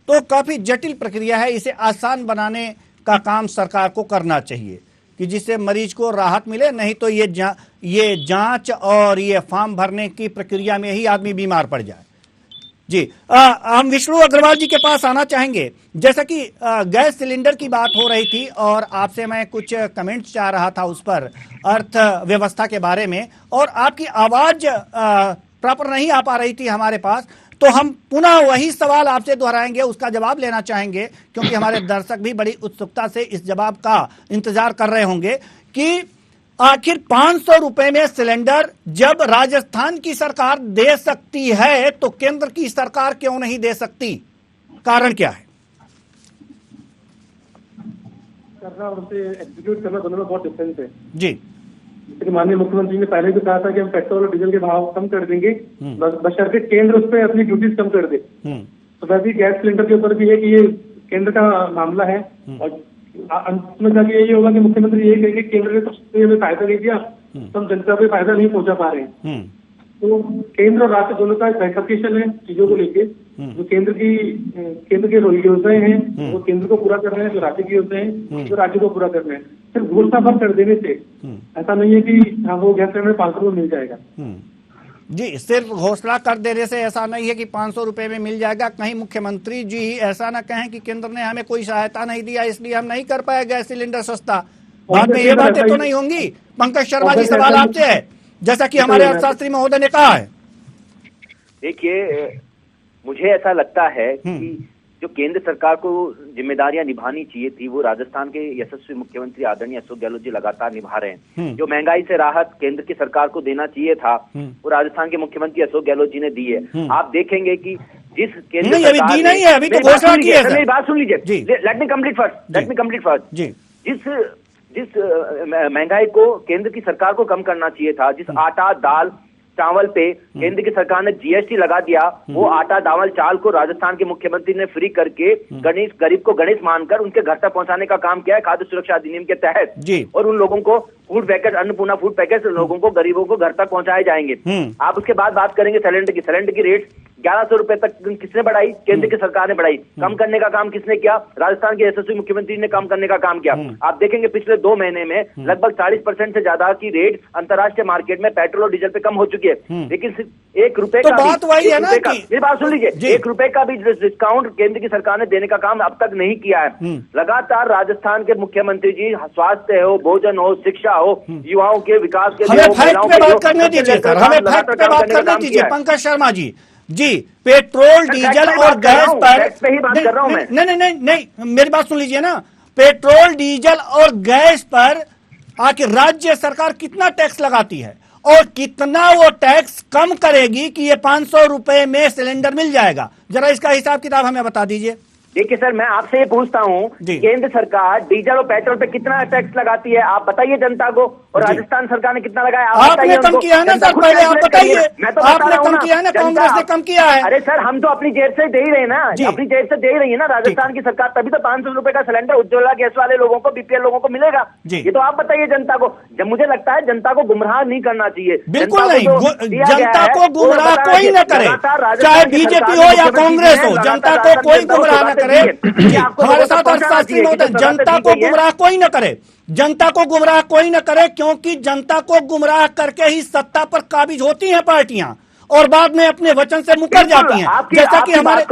तो काफी जटिल प्रक्रिया है, इसे आसान बनाने का काम सरकार को करना चाहिए कि जिससे मरीज को राहत मिले, नहीं तो ये जांच और ये फॉर्म भरने की प्रक्रिया में ही आदमी बीमार पड़ जाए। जी, हम विष्णु अग्रवाल जी के पास आना चाहेंगे। जैसा कि गैस सिलेंडर की बात हो रही थी और आपसे मैं कुछ कमेंट्स चाह रहा था उस पर अर्थव्यवस्था के बारे में, और आपकी आवाज प्रॉपर नहीं आ पा रही थी हमारे पास, तो हम पुनः वही सवाल आपसे दोहराएंगे, उसका जवाब लेना चाहेंगे, क्योंकि हमारे दर्शक भी बड़ी उत्सुकता से इस जवाब का इंतजार कर रहे होंगे कि आखिर 500 रुपए में सिलेंडर जब राजस्थान की सरकार दे सकती है तो केंद्र की सरकार क्यों नहीं दे सकती? कारण क्या है? करना और उसे एग्जीक्यूट करना दोनों में बहुत डिफरेंस है जी, जैसे माननीय मुख्यमंत्री ने पहले भी कहा था कि हम पेट्रोल और डीजल के भाव कम कर देंगे, बशर्ते केंद्र उस पर अपनी ड्यूटीज कम कर दे। तो वैसे ही गैस सिलेंडर के ऊपर भी है कि ये केंद्र का मामला है, और अंत में जाके यही होगा कि मुख्यमंत्री यही कहेंगे केंद्र ने तो हमें फायदा नहीं दिया, तो हम जनता को फायदा नहीं पहुंचा पा रहे हैं। तो केंद्र और राज्य दोनों का बाइफर्केशन है चीजों को लेके। जो केंद्र की योजनाएं हैं वो केंद्र को पूरा कर रहे हैं, जो राज्य की योजनाएं हैं जो राज्य को पूरा कर रहे हैं। सिर्फ घोषणा भर कर देने से ऐसा नहीं है कि हाँ वो गैस सिलेंडर 500 में मिल जाएगा। जी, सिर्फ घोषणा कर देने से ऐसा नहीं है कि 500 रुपए में मिल जाएगा। कहीं मुख्यमंत्री जी ऐसा ना कहें कि केंद्र ने हमें कोई सहायता नहीं दिया इसलिए हम नहीं कर पाए गैस सिलेंडर सस्ता। बाद में ये बातें तो नहीं होंगी। पंकज शर्मा जी, सवाल आपसे है, जैसा कि हमारे अर्थशास्त्री महोदय ने कहा है। देखिए, मुझे ऐसा लगता है कि जो केंद्र सरकार को जिम्मेदारियां निभानी चाहिए थी वो राजस्थान के यशस्वी मुख्यमंत्री आदरणीय अशोक गहलोत जी लगातार निभा रहे हैं। जो महंगाई से राहत केंद्र की सरकार को देना चाहिए था वो राजस्थान के मुख्यमंत्री अशोक गहलोत जी ने दी है। आप देखेंगे कि जिस केंद्र नहीं, अभी दी नहीं है, अभी तो घोषणा की है। मेरी बात सुन लीजिए, लेट मी कंप्लीट फर्स्ट। जिस महंगाई को केंद्र की सरकार को कम करना चाहिए था, जिस आटा दाल चावल पे केंद्र की सरकार ने जीएसटी लगा दिया, वो आटा दावल चावल को राजस्थान के मुख्यमंत्री ने फ्री करके गरीब को गणेश मानकर उनके घर तक पहुंचाने का काम किया है खाद्य सुरक्षा अधिनियम के तहत। और उन लोगों को food packet, Annapurna food packet लोगों को, गरीबों को घर तक पहुंचाए जाएंगे। आप उसके बाद बात करेंगे सिलेंडर की रेट 1100 रुपए तक किसने बढ़ाई? केंद्र की सरकार ने बढ़ाई। कम करने का काम किसने किया? राजस्थान के यशस्वी मुख्यमंत्री ने कम करने का काम किया। आप देखेंगे पिछले 2 महीने में लगभग 40% से ज्यादा की रेट अंतर्राष्ट्रीय मार्केट में पेट्रोल और डीजल पे कम हो चुकी है। लेकिन सिर्फ 1 रुपए का बात वही है ना, मेरी बात सुन लीजिए, 1 रुपए का भी डिस्काउंट केंद्र की सरकार ने देने का काम अब तक नहीं किया है। लगातार राजस्थान के मुख्यमंत्री जी स्वास्थ्य हो, भोजन हो, शिक्षा हो, युवाओं के विकास के लिए, महिलाओं के लिए बात करने दीजिए सर, हमें फैक्ट पे बात करने दीजिए। पंकज शर्मा जी, पेट्रोल डीजल और गैस पर ही बात कर रहा हूं मैं। नहीं, मेरी बात सुन लीजिए ना। पेट्रोल डीजल और गैस पर आखिर राज्य सरकार कितना टैक्स लगाती है और कितना वो टैक्स कम करेगी कि ये 500 रुपए में सिलेंडर मिल जाएगा? जरा इसका हिसाब किताब हमें बता दीजिए। देखिए सर, मैं आपसे ये पूछता हूँ, केंद्र सरकार डीजल और पेट्रोल पे कितना टैक्स लगाती है? आप बताइए जनता को, और राजस्थान सरकार ने कितना लगाया? आपने कम किया है ना सर, पहले आप बताइए। आपने कम किया है ना, कांग्रेस ने कम किया है। अरे सर, हम तो अपनी जेब से दे ही रहे ना, अपनी जेब से दे ही रही है ना राजस्थान की सरकार, तभी तो 500 रुपए का सिलेंडर उज्ज्वला गैस वाले लोगों को, बीपीएल लोगों को मिलेगा। ये तो आप बताइए जनता को। जब मुझे लगता है जनता को गुमराह नहीं करना चाहिए। बिल्कुल नहीं, जनता को गुमराह कोई न करे, चाहे बीजेपी हो या कांग्रेस हो, जनता को कोई गुमराह न करे। हमारे साथ अर्थशास्त्री महोदय, जनता को गुमराह कोई न करे, जनता को गुमराह कोई न करे, क्योंकि जनता को गुमराह करके ही सत्ता पर काबिज होती हैं पार्टियां और बाद में अपने वचन से मुकर जाती हैं। जैसा कि हमारे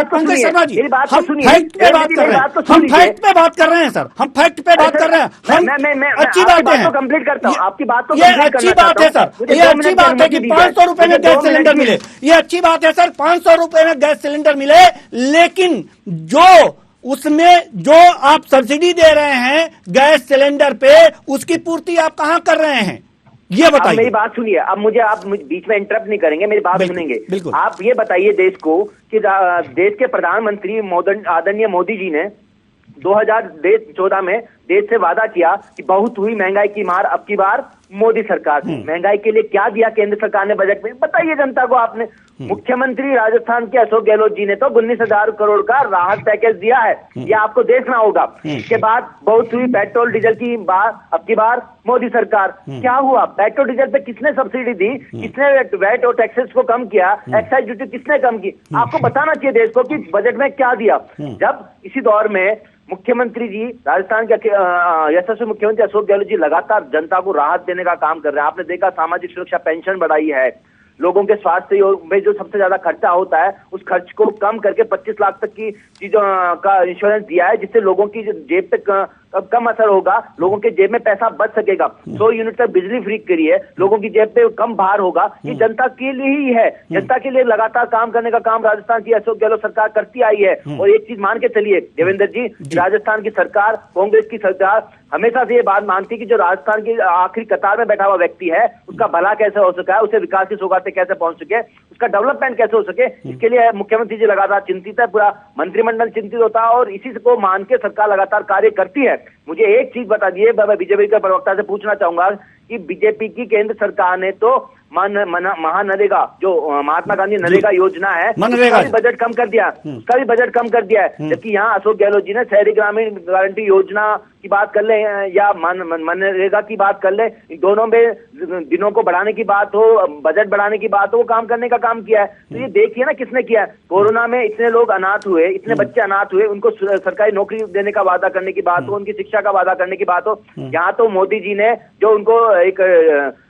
पंकज शर्मा जी, हम फैक्ट पे बात कर रहे हैं, हम फैक्ट पे बात कर रहे हैं सर, हम फैक्ट पे बात कर रहे हैं। हम अच्छी बातें हैं, कंप्लीट करता हूं आपकी बात को। ये अच्छी बात है सर, ये अच्छी बात है कि 500 रुपए में गैस सिलेंडर मिले, ये अच्छी बात है सर, 500 रुपए में गैस सिलेंडर मिले। लेकिन जो उसमें जो आप सब्सिडी दे रहे हैं गैस सिलेंडर पे, उसकी पूर्ति आप कहां कर रहे हैं, ये बताइए। मेरी बात सुनिए, अब मुझे आप बीच में इंटरप्ट नहीं करेंगे, मेरी बात सुनेंगे। बिल्कुल। आप ये बताइए देश को कि देश के प्रधानमंत्री आदरणीय मोदी जी ने 2014 में देश से वादा किया कि बहुत हुई महंगाई की मार, अब की बार मोदी सरकार। महंगाई के लिए क्या दिया केंद्र सरकार ने बजट में, बताइए जनता को आपने। मुख्यमंत्री राजस्थान के अशोक गहलोत जी ने तो 19,000 करोड़ का राहत पैकेज दिया है, ये आपको देखना होगा। इसके बाद बहुत हुई पेट्रोल डीजल की बात, अब की बार मोदी सरकार। क्या हुआ, पेट्रोल डीजल पे किसने सब्सिडी दी, किसने वैट और टैक्सेस को कम किया, एक्साइज ड्यूटी किसने कम की, आपको बताना चाहिए देश को कि बजट में क्या दिया। जब इसी दौर में मुख्यमंत्री जी, राजस्थान के यशस्वी मुख्यमंत्री अशोक गहलोत जी लगातार जनता को राहत देने का काम कर रहे हैं। आपने देखा सामाजिक सुरक्षा पेंशन बढ़ाई है, लोगों के स्वास्थ्य में जो सबसे ज्यादा खर्चा होता है उस खर्च को कम करके 25 लाख तक की चीजों का इंश्योरेंस दिया है, जिससे लोगों की जेब पे कम असर होगा, लोगों के जेब में पैसा बच सकेगा। 100 यूनिट तक बिजली फ्री करी है, लोगों की जेब पे कम भार होगा। ये जनता के लिए ही है, जनता के लिए लगातार काम करने का काम राजस्थान की अशोक गहलोत सरकार करती आई है। और एक चीज मान के चलिए देवेंद्र जी, राजस्थान की सरकार, कांग्रेस की सरकार हमेशा से ये बात मानती कि जो राजस्थान की आखिरी कतार में बैठा हुआ व्यक्ति है उसका भला कैसे हो सका है, उसे विकास की सौगातें कैसे पहुंच सके, उसका डेवलपमेंट कैसे हो सके, इसके लिए मुख्यमंत्री जी लगातार चिंतित है, पूरा मंत्रिमंडल चिंतित होता है और इसी को मान के सरकार लगातार कार्य करती है। मुझे एक चीज बता दिए, मैं बीजेपी के प्रवक्ता से पूछना चाहूंगा कि बीजेपी की केंद्र सरकार ने तो महानरेगा, जो महात्मा गांधी नरेगा योजना है, उसका भी बजट कम कर दिया, उसका भी बजट कम कर दिया है। जबकि यहाँ अशोक गहलोत जी ने शहरी ग्रामीण गारंटी योजना की बात कर ले या मनरेगा की बात कर ले, दोनों में दिनों को बढ़ाने की बात हो, बजट बढ़ाने की बात हो, वो काम करने का काम किया है। तो ये देखिए ना किसने किया है। कोरोना में इतने लोग अनाथ हुए, इतने बच्चे अनाथ हुए, उनको सरकारी नौकरी देने का वादा करने की बात हो, उनकी शिक्षा का वादा करने की बात हो, यहाँ तो मोदी जी ने जो उनको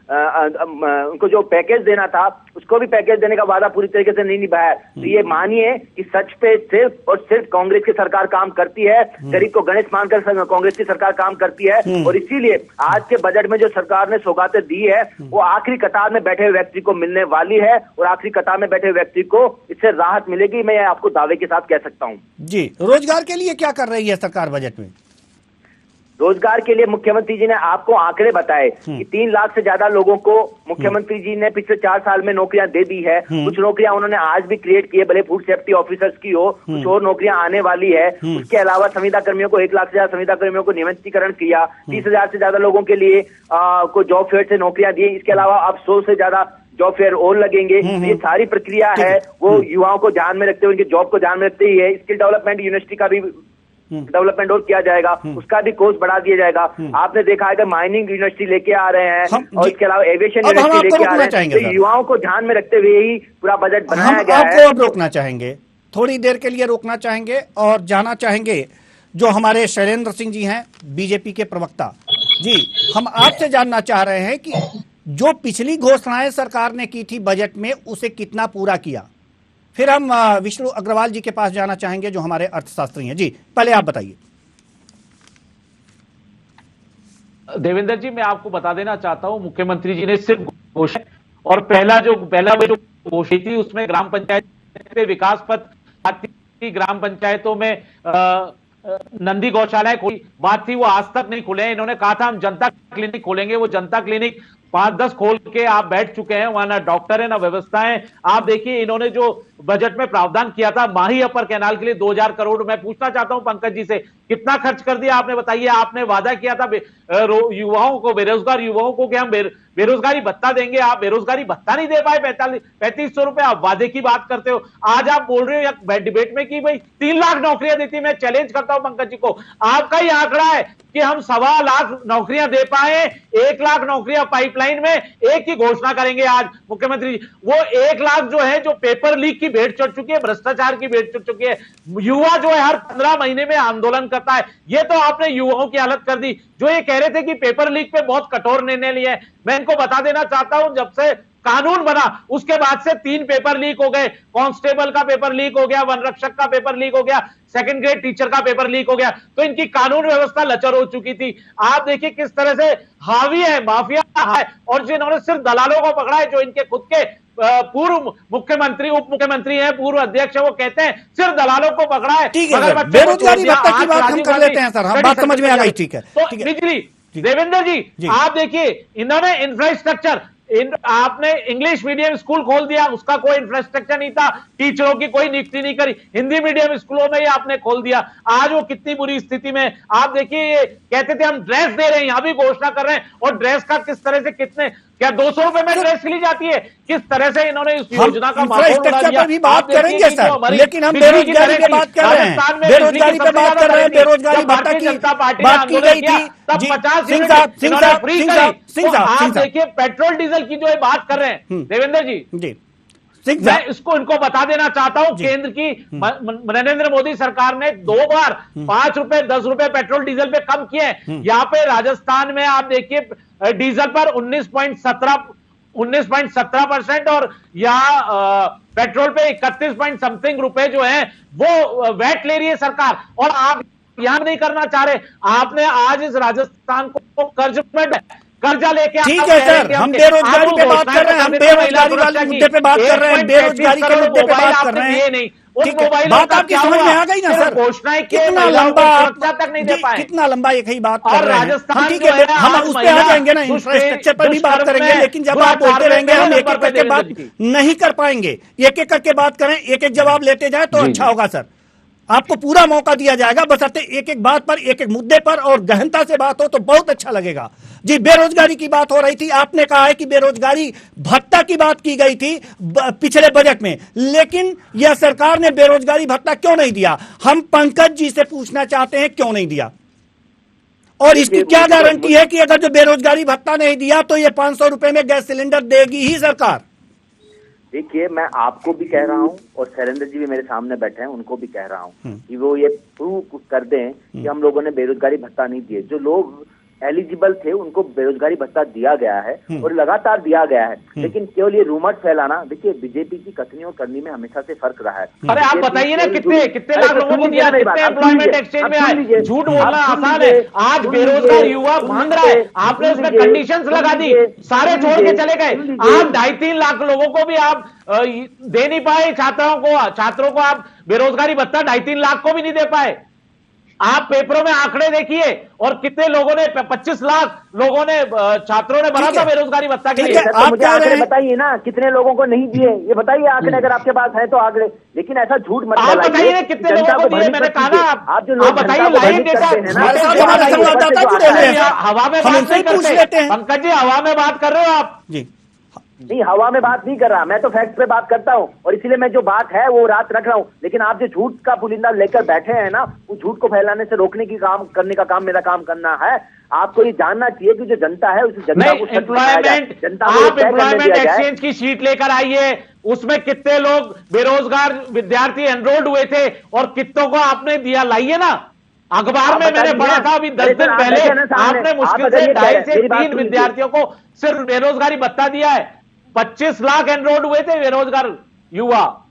उनको जो पैकेज देना था उसको भी पैकेज देने का वादा पूरी तरीके से नहीं निभाया। तो ये मानिए कि सच पे सिर्फ और सिर्फ कांग्रेस की सरकार काम करती है, गरीब को गणेश मानकर कांग्रेस की सरकार काम करती है। और इसीलिए आज के बजट में जो सरकार ने सौगातें दी है वो आखिरी कतार में बैठे हुए व्यक्ति को मिलने वाली है और आखिरी कतार में बैठे हुए व्यक्ति को इससे राहत मिलेगी, मैं आपको दावे के साथ कह सकता हूँ। जी, रोजगार के लिए क्या कर रही है सरकार बजट में? रोजगार के लिए मुख्यमंत्री जी ने आपको आंकड़े बताए कि 3 लाख से ज्यादा लोगों को मुख्यमंत्री जी ने पिछले 4 साल में नौकरियां दे दी है। कुछ नौकरियां उन्होंने आज भी क्रिएट की है, भले फूड सेफ्टी ऑफिसर्स की हो, कुछ और नौकरियां आने वाली है। उसके अलावा संविदा कर्मियों को 1 लाख से ज्यादा संविदा कर्मियों को नियमितीकरण किया, 30,000 से ज्यादा लोगों के लिए को जॉब फेयर से नौकरियां दी। इसके अलावा अब 100 से ज्यादा जॉब फेयर और लगेंगे। ये सारी प्रक्रिया है वो युवाओं को ध्यान में रखते हुए, उनकी जॉब को ध्यान में रखते ही है। स्किल डेवलपमेंट यूनिवर्सिटी का भी डेवलपमेंट और किया जाएगा, उसका भी कोर्स बढ़ा दिया जाएगा। आपने देखा है कि माइनिंग यूनिवर्सिटी लेके आ रहे हैं और इसके अलावा एविएशन यूनिवर्सिटी लेके आ रहे हैं। तो युवाओं को ध्यान में रखते हुए ही पूरा बजट बनाया गया है। आपको अब रोकना चाहेंगे, थोड़ी देर के लिए रोकना चाहेंगे और जाना चाहेंगे जो हमारे शैलेंद्र सिंह जी हैं बीजेपी के प्रवक्ता जी, हम आपसे जानना चाह रहे हैं कि जो पिछली घोषणाएं सरकार ने की थी बजट में उसे कितना पूरा किया। फिर हम विष्णु अग्रवाल जी के पास जाना चाहेंगे जो हमारे अर्थशास्त्री हैं। जी, पहले आप बताइए। देवेंद्र जी, मैं आपको बता देना चाहता हूं, मुख्यमंत्री जी ने सिर्फ घोषणा और पहला जो घोषणा थी उसमें ग्राम पंचायत विकास पथ, ग्राम पंचायतों में नंदी गौशालाएं खोली बात थी, वो आज तक नहीं खुले। इन्होंने कहा था हम जनता क्लिनिक खोलेंगे, वो जनता क्लिनिक 5-10 खोल के आप बैठ चुके हैं, वहां ना डॉक्टर है ना व्यवस्था है। आप देखिए इन्होंने जो बजट में प्रावधान किया था माही अपर कैनाल के लिए 2000 करोड़, मैं पूछना चाहता हूं पंकज जी से कितना खर्च कर दिया आपने, बताइए। आपने वादा किया था युवाओं को, बेरोजगार युवाओं को कि हम बेरोजगारी भत्ता देंगे, आप बेरोजगारी भत्ता नहीं दे पाए। 3500 रुपए आप वादे की बात करते हो, आज आप बोल रहे हो डिबेट में कि भाई 3 लाख नौकरियां देती। मैं चैलेंज करता हूं पंकज जी को, आपका ही आंकड़ा है कि हम 1.25 लाख नौकरियां दे पाए, 1 लाख नौकरियां पाइपलाइन में, एक की घोषणा करेंगे आज मुख्यमंत्री। वो 1 लाख जो है जो पेपर लीक की भेंट चढ़ चुकी है, भ्रष्टाचार की भेंट चढ़ चुकी है। युवा जो है हर 15 महीने में आंदोलन करता है, ये तो आपने युवाओं की हालत कर दी। जो ये कह रहे थे कि पेपर लीक पे बहुत कठोर निर्णय लिए, मैं इनको बता देना चाहता हूं जब से कानून बना उसके बाद से 3 पेपर लीक हो गए। कांस्टेबल का पेपर लीक हो गया, वन रक्षक का पेपर लीक हो गया, 2nd ग्रेड टीचर का पेपर लीक हो गया। तो इनकी कानून व्यवस्था लचर हो चुकी थी। आप देखिए किस तरह से हावी है, माफिया है, और जिन्होंने सिर्फ दलालों को पकड़ा है, जो इनके खुद के पूर्व मुख्यमंत्री, उप मुख्यमंत्री हैं, पूर्व अध्यक्ष है, वो कहते हैं सिर्फ दलालों को पकड़ा है। बेरोजगारी भत्ता की बात हम कर लेते हैं सर, हम बात समझ में आ गई। ठीक है, तो बिजली, देवेंद्र जी आप देखिए इन्होंने इंफ्रास्ट्रक्चर आपने इंग्लिश मीडियम स्कूल खोल दिया, उसका कोई इंफ्रास्ट्रक्चर नहीं था, टीचरों की कोई नियुक्ति नहीं करी, हिंदी मीडियम स्कूलों में ही आपने खोल दिया। आज वो कितनी बुरी स्थिति में, आप देखिए कहते थे हम ड्रेस दे रहे हैं, यहां भी घोषणा कर रहे हैं, और ड्रेस का किस तरह से, कितने, क्या 200 रुपए में ड्रेस ली जाती है? किस तरह से इन्होंने इस योजना का इंफ्रास्ट्रक्चर पर भी बात करेंगे सर, लेकिन हम बेरोजगारी पे बात कर रहे हैं, बेरोजगारी पे बात कर रहे हैं, बेरोजगारी भत्ता की बात की गई थी। तब जी, 50 सिंह यूनिट साहब, सिंह इन्होंने साहब, फ्री सिंह करी। साहब, सिंह तो साहब, आप सिंह साहब। देखिए पेट्रोल डीजल की जो है बात कर रहे हैं देवेंद्र जी, सिंह मैं साहब, इसको इनको बता देना चाहता हूं, केंद्र की नरेंद्र मोदी सरकार ने 2 बार 5 रुपए 10 रुपए पेट्रोल डीजल पे कम किए हैं। यहां पे राजस्थान में आप देखिए डीजल पर 19.17% और यहाँ पेट्रोल पे 31 समथिंग रुपए जो है वो वैट ले रही है सरकार, और आप यहां नहीं करना चाह रहे। आपने आज इस राजस्थान को कर्जा लेके, ठीक है सर, हम बेरोजगारी पे बात कर रहे हैं, हम बेरोजगारी वाले मुद्दे पे बात कर रहे हैं, बेरोजगारी के मुद्दे पे बात कर रहे हैं। ठीक है, बात आपकी समझ में आ गई ना सर? कितना लंबा तक नहीं दे पाए, कितना लंबा एक ही बात कर रहे हैं। राजस्थान ठीक है, हम उस पे आ जाएंगे ना, इंफ्रास्ट्रक्चर पर भी बात करेंगे, लेकिन जब आप बोलते रहेंगे हम एक एक करके बात नहीं कर पाएंगे। एक एक करके बात करें, एक एक जवाब लेते जाए तो अच्छा होगा सर। आपको पूरा मौका दिया जाएगा, बशर्ते एक एक बात पर, एक एक मुद्दे पर और गहनता से बात हो तो बहुत अच्छा लगेगा। जी, बेरोजगारी की बात हो रही थी, आपने कहा है कि बेरोजगारी भत्ता की बात की गई थी पिछले बजट में, लेकिन यह सरकार ने बेरोजगारी भत्ता क्यों नहीं दिया? हम पंकज जी से पूछना चाहते हैं क्यों नहीं दिया, और इसकी क्या गारंटी है कि अगर जो बेरोजगारी भत्ता नहीं दिया तो ये 500 रुपए में गैस सिलेंडर देगी ही सरकार? देखिए, मैं आपको भी कह रहा हूं और शैलेंद्र जी भी मेरे सामने बैठे हैं, उनको भी कह रहा हूं कि वो ये प्रूव कर दें कि हम लोगों ने बेरोजगारी भत्ता नहीं दिए। जो लोग एलिजिबल थे उनको बेरोजगारी भत्ता दिया गया है और लगातार दिया गया है, लेकिन केवल ये रूमर फैलाना, देखिए बीजेपी की कथनी और करनी में हमेशा से फर्क रहा है। अरे आप बताइए ना कितने लाख लोगों को दिया, कितने एम्प्लॉयमेंट एक्सचेंज में आए? झूठ बोलना आसान है, आज बेरोजगार युवा मांग रहा है, आपने उसमें कंडीशंस लगा दी, सारे छोड़ के चले गए। आप 2.5-3 लाख लोगों को भी आप दे नहीं पाए, छात्रों को आप बेरोजगारी भत्ता 2.5-3 लाख को भी नहीं दे पाए। आप पेपरों में आंकड़े देखिए, और कितने लोगों ने, 25 लाख लोगों ने, छात्रों ने भरा था बेरोजगारी भत्ता के लिए। तो मुझे आंकड़े बताइए ना, कितने लोगों को नहीं दिए, ये बताइए आंकड़े, अगर आपके पास है तो आंकड़े, लेकिन ऐसा झूठ मत आप बताइए कितने लोगों को दिए। मैंने कहा ना, आप जो लोग बताइए लाइव डेटा, हवा में बात नहीं करते पंकज जी, हवा में बात कर रहे हो आप जी। नहीं, हवा में बात नहीं कर रहा, मैं तो फैक्ट पे बात करता हूं, और इसीलिए मैं जो बात है वो रात रख रहा हूं। लेकिन आप जो झूठ का पुलिंदा लेकर बैठे हैं ना, वो झूठ को फैलाने से रोकने की काम करने का काम मेरा काम करना है। आपको ये जानना चाहिए कि जो जनता है उस जनता को एम्प्लॉयमेंट, आप एम्प्लॉयमेंट एक्सचेंज की शीट लेकर आइए, उसमें कितने लोग बेरोजगार विद्यार्थी एनरोल्ड हुए थे और कितनों को आपने दिया, लाइए ना। अखबार में मैंने पढ़ा था अभी 10 दिन पहले, आपने मुश्किल से 2.5 से 3 विद्यार्थियों को सिर्फ बेरोजगारी भत्ता दिया है। 25 लाख एनरोल्ड हुए थे बेरोजगार युवा।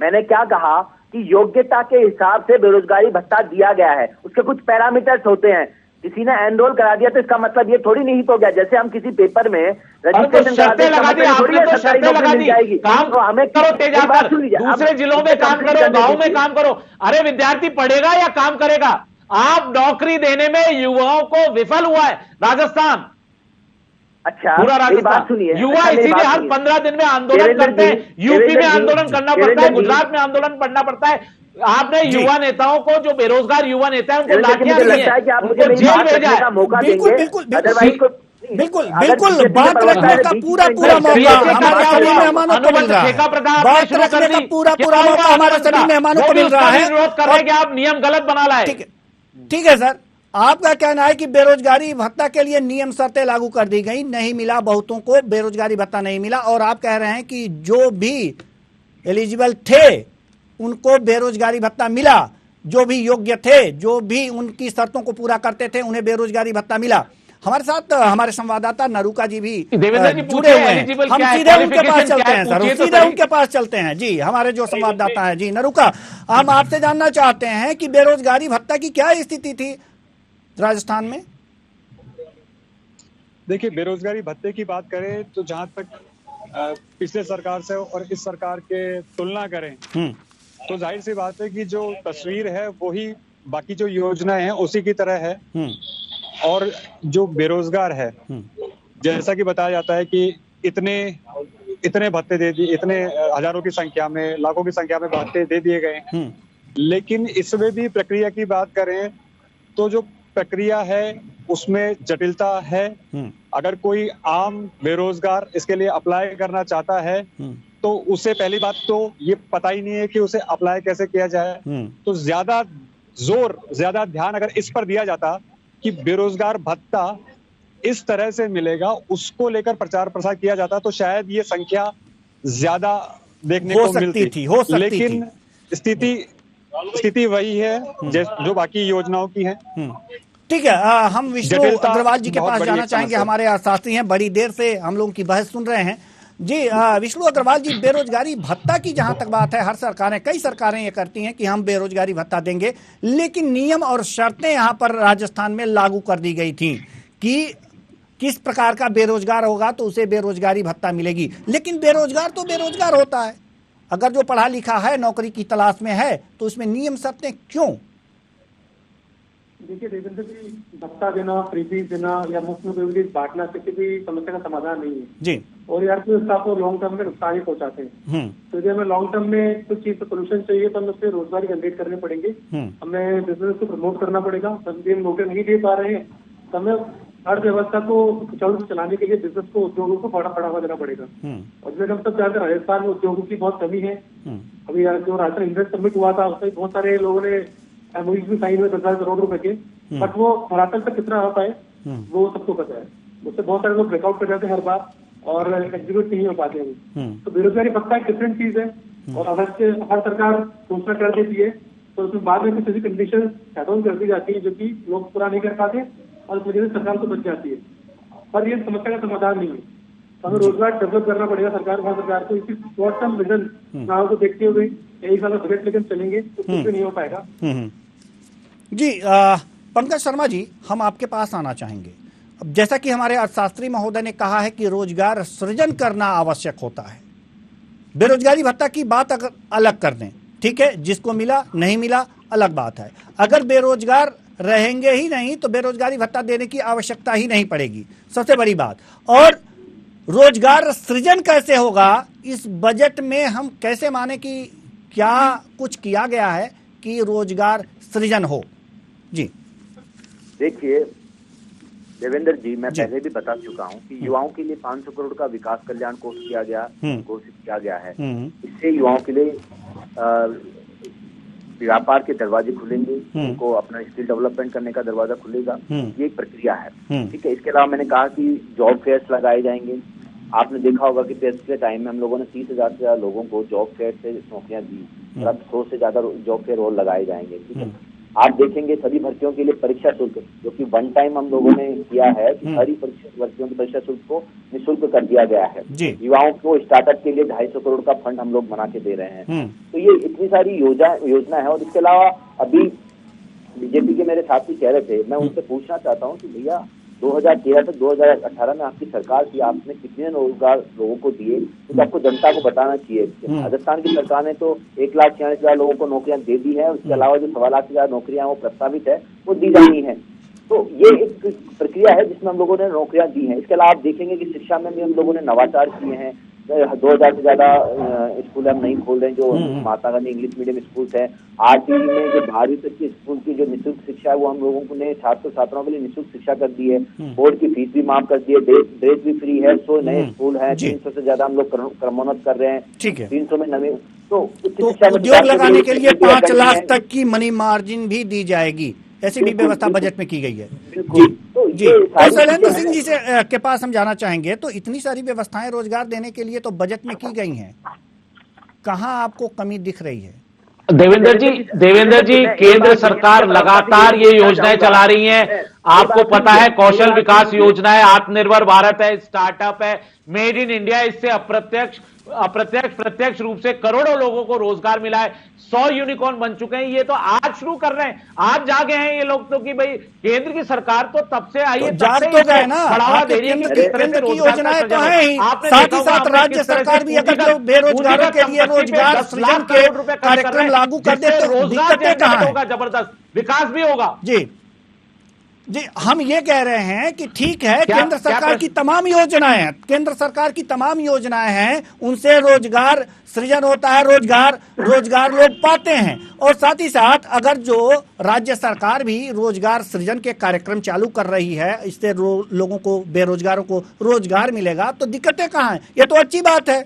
मैंने क्या कहा कि योग्यता के हिसाब से बेरोजगारी भत्ता दिया गया है, उसके कुछ पैरामीटर्स होते हैं। किसी ने एनरोल करा दिया तो इसका मतलब ये थोड़ी नहीं हो गया, जैसे हम किसी पेपर में रजिस्ट्रेशन शर्तें लगा दी, आपने तो शर्तें लगा दी, काम हमें करो तेज आकर, दूसरे जिलों में काम करो, गांव में काम करो। अरे विद्यार्थी पढ़ेगा या काम करेगा? आप नौकरी देने में युवाओं को विफल हुआ है राजस्थान। अच्छा, पूरा राजस्थान युवा इसीलिए हर 15 दिन में आंदोलन करते हैं। यूपी में आंदोलन करना पड़ता है, गुजरात में आंदोलन करना पड़ता है। आपने युवा नेताओं को, जो बेरोजगार युवा नेता है, उनको लाठियां दी हैं, उनको जेल भेजा है। बिल्कुल बिल्कुल बिल्कुल बिल्कुल, बात रखने का पूरा मौका हमारे सभी मेहमानों को मिल रहा है, बात रखने का पूरा मौका हमारे सभी मेहमानों को मिल रहा है। विरोध कर रहे हैं कि आप नियम गलत बना लाए। ठीक है सर, आपका कहना है कि बेरोजगारी भत्ता के लिए नियम शर्तें लागू कर दी गई, नहीं मिला, बहुतों को बेरोजगारी भत्ता नहीं मिला, और आप कह रहे हैं कि जो भी एलिजिबल थे उनको बेरोजगारी भत्ता मिला, जो भी योग्य थे, जो भी उनकी शर्तों को पूरा करते थे, उन्हें बेरोजगारी भत्ता मिला। हमारे साथ हमारे संवाददाता नरूका जी भी जुड़े हुए हैं, हम सीधे उनके पास चलते हैं सर, सीधे उनके पास चलते हैं जी। हमारे जो संवाददाता हैं जी, नरूका, हम आपसे जानना चाहते हैं कि बेरोजगारी भत्ता की क्या स्थिति थी राजस्थान में? देखिए, बेरोजगारी भत्ते की बात करें तो जहां तक पिछले सरकार से और इस सरकार के तुलना करें तो जाहिर सी बात है कि जो तस्वीर है वही बाकी जो योजनाएं हैं उसी की तरह है, और जो बेरोजगार है जैसा कि बताया जाता है कि इतने भत्ते दे दिए, इतने हजारों की संख्या में, लाखों की संख्या में भत्ते दे दिए गए हैं। लेकिन इसमें भी प्रक्रिया की बात करें तो जो प्रक्रिया है उसमें जटिलता है। अगर कोई आम बेरोजगार इसके लिए अप्लाई करना चाहता है तो उसे पहली बात तो ये पता ही नहीं है कि उसे अप्लाई कैसे किया जाए। तो ज्यादा ध्यान अगर इस पर दिया जाता कि बेरोजगार भत्ता इस तरह से मिलेगा, उसको लेकर प्रचार प्रसार किया जाता तो शायद ये संख्या ज्यादा देखने को मिलती थी। लेकिन स्थिति वही है जो बाकी योजनाओं की है। ठीक है, हम विष्णु अग्रवाल जी के पास जाना चाहेंगे, हमारे साथी हैं, बड़ी देर से हम लोगों की बहस सुन रहे हैं जी। विष्णु अग्रवाल जी, बेरोजगारी भत्ता की जहां तक बात है, कई सरकारें ये करती हैं कि हम बेरोजगारी भत्ता देंगे, लेकिन नियम और शर्तें यहां पर राजस्थान में लागू कर दी गई थी कि किस प्रकार का बेरोजगार होगा तो उसे बेरोजगारी भत्ता मिलेगी। लेकिन बेरोजगार तो बेरोजगार होता है, अगर जो पढ़ा लिखा है, नौकरी की तलाश में है, तो उसमें नियम शर्तें क्यों? देखिए देवेंद्र जी, भत्ता देना, फ्रीबीज देना या मुफ्त में प्रिविलेज बांटना किसी भी समस्या का समाधान नहीं है जी। और यार अर्थव्यवस्था को लॉन्ग टर्म में नुकसान ही पहुंचाते हैं। तो यदि हमें लॉन्ग टर्म में कुछ चीज सोल्यूशन चाहिए तो हमें उससे रोजगार जनरेट करने पड़ेंगे, हमें बिजनेस को प्रमोट करना पड़ेगा। हम नौकरी नहीं दे पा रहे हैं तो हमें अर्थव्यवस्था को सुचारू चलाने के लिए बिजनेस को, उद्योगों को बढ़ावा देना पड़ेगा। और जैसे हम सब जानते हैं राजस्थान में उद्योगों की बहुत कमी है। अभी जो राजस्थान इन्वेस्ट समिट हुआ था उसमें बहुत सारे लोगों ने एमओयू भी साइन हुए 10,000 करोड़ रुपए के, बट वो धरातल तक कितना आ पाए वो सबको पता है। उससे बहुत सारे लोग ब्रेकआउट कर जाते हैं हर बार और एग्जीक्यूट नहीं हो पाते हैं। तो बेरोजगारी भत्ता एक डिफरेंट चीज है और अगर हर सरकार घोषणा कर देती है तो उसमें बाद में कुछ ऐसी कंडीशन सेट ऑन कर दी जाती है जो कि लोग पूरा नहीं कर पाते और उस वजह से सरकार तो बच जाती है। पर ये समस्या का समाधान नहीं है, तो हमें रोजगार डेवलप करना पड़ेगा सरकार को। इसी शॉर्ट टर्म विजन को देखते हुए एक साल बजट लेकर चलेंगे तो कुछ भी नहीं हो पाएगा जी। पंकज शर्मा जी, हम आपके पास आना चाहेंगे। अब जैसा कि हमारे अर्थशास्त्री महोदय ने कहा है कि रोजगार सृजन करना आवश्यक होता है, बेरोजगारी भत्ता की बात अगर अलग कर दें, ठीक है, जिसको मिला नहीं मिला अलग बात है। अगर बेरोजगार रहेंगे ही नहीं तो बेरोजगारी भत्ता देने की आवश्यकता ही नहीं पड़ेगी, सबसे बड़ी बात। और रोजगार सृजन कैसे होगा, इस बजट में हम कैसे माने कि क्या कुछ किया गया है कि रोजगार सृजन हो? जी देखिए देवेंद्र जी, मैं पहले भी बता चुका हूं कि युवाओं के लिए 500 करोड़ का विकास कल्याण कोष घोषित किया गया है। इससे युवाओं के लिए व्यापार के दरवाजे खुलेंगे, उनको अपना स्किल डेवलपमेंट करने का दरवाजा खुलेगा। ये एक प्रक्रिया है, ठीक है। इसके अलावा मैंने कहा कि जॉब फेयर्स लगाए जाएंगे। आपने देखा होगा कि पिछले टाइम में हम लोगों ने 30,000 से ज्यादा लोगों को जॉब फेयर से नौकरियां दी, अब 100 से ज्यादा जॉब फेयर और लगाए जाएंगे, ठीक है। आप देखेंगे सभी भर्तियों के लिए परीक्षा शुल्क, जो कि वन टाइम हम लोगों ने किया है कि सारी भर्तियों की परीक्षा शुल्क को निःशुल्क कर दिया गया है। युवाओं को स्टार्टअप के लिए 250 करोड़ का फंड हम लोग बना के दे रहे हैं। तो ये इतनी सारी योजना है। और इसके अलावा अभी बीजेपी के मेरे साथी कह रहे थे, मैं उनसे पूछना चाहता हूँ कि भैया 2013 से 2018 में आपकी सरकार थी, आपने कितने रोजगार लोगों को दिए, तो आपको जनता को बताना चाहिए। राजस्थान की सरकार ने तो 1,46,000 लोगों को नौकरियां दे दी है। उसके अलावा जो 1.25 लाख नौकरियां वो प्रस्तावित है वो दी जानी है। तो ये एक प्रक्रिया है जिसमें हम लोगों ने नौकरियां दी हैं। इसके अलावा आप देखेंगे कि शिक्षा में भी हम लोगों ने नवाचार किए हैं। 2000 से ज्यादा स्कूल हम नहीं खोल रहे हैं जो Mahatma Gandhi English medium school है। आरटीई में जो 12वीं तक की स्कूल की जो निःशुल्क शिक्षा है वो हम लोगों ने छात्रों के लिए निःशुल्क शिक्षा कर दी है। बोर्ड की फीस भी माफ कर दी है, ड्रेस भी फ्री है। 100 नए स्कूल है, 300 से ज्यादा हम लोग क्रमोन्नत कर रहे हैं, 300 में नए। तो उद्योग लगाने के लिए 5 लाख तक की मनी मार्जिन भी दी जाएगी, ऐसी भी व्यवस्था बजट में की गई है। जी, और शैलेंद्र सिंह जी से के पास हम जाना चाहेंगे। तो इतनी सारी व्यवस्थाएं रोजगार देने के लिए तो बजट में की गई हैं, कहां आपको कमी दिख रही है? देवेंद्र जी, केंद्र सरकार लगातार ये योजनाएं चला रही हैं। आपको पता है, कौशल विकास योजना है, आत्मनिर्भर भारत है, स्टार्टअप है, मेड इन इंडिया। इससे प्रत्यक्ष रूप से करोड़ों लोगों को रोजगार मिला है। 100 यूनिकॉर्न बन चुके हैं। ये तो आज शुरू कर रहे हैं, आज जागे हैं ये लोग तो कि भाई केंद्र की सरकार तो तब से आई है, जाग तो गए ना, बढ़ावा दे रही है। केंद्र की योजनाएं तो है ही, साथ ही साथ राज्य सरकार भी अगर जो बेरोजगारों के लिए रोजगार सृजन के कार्यक्रम लागू कर दे तो दिक्कतें कहां हैं? जबरदस्त विकास भी होगा। जी जी, हम ये कह रहे हैं कि ठीक है, केंद्र सरकार की तमाम योजनाएं हैं, केंद्र सरकार की तमाम योजनाएं हैं, उनसे रोजगार सृजन होता है, रोजगार लोग पाते हैं। और साथ ही साथ अगर जो राज्य सरकार भी रोजगार सृजन के कार्यक्रम चालू कर रही है, इससे लोगों को, बेरोजगारों को रोजगार मिलेगा, तो दिक्कतें कहाँ हैं? ये तो अच्छी बात है।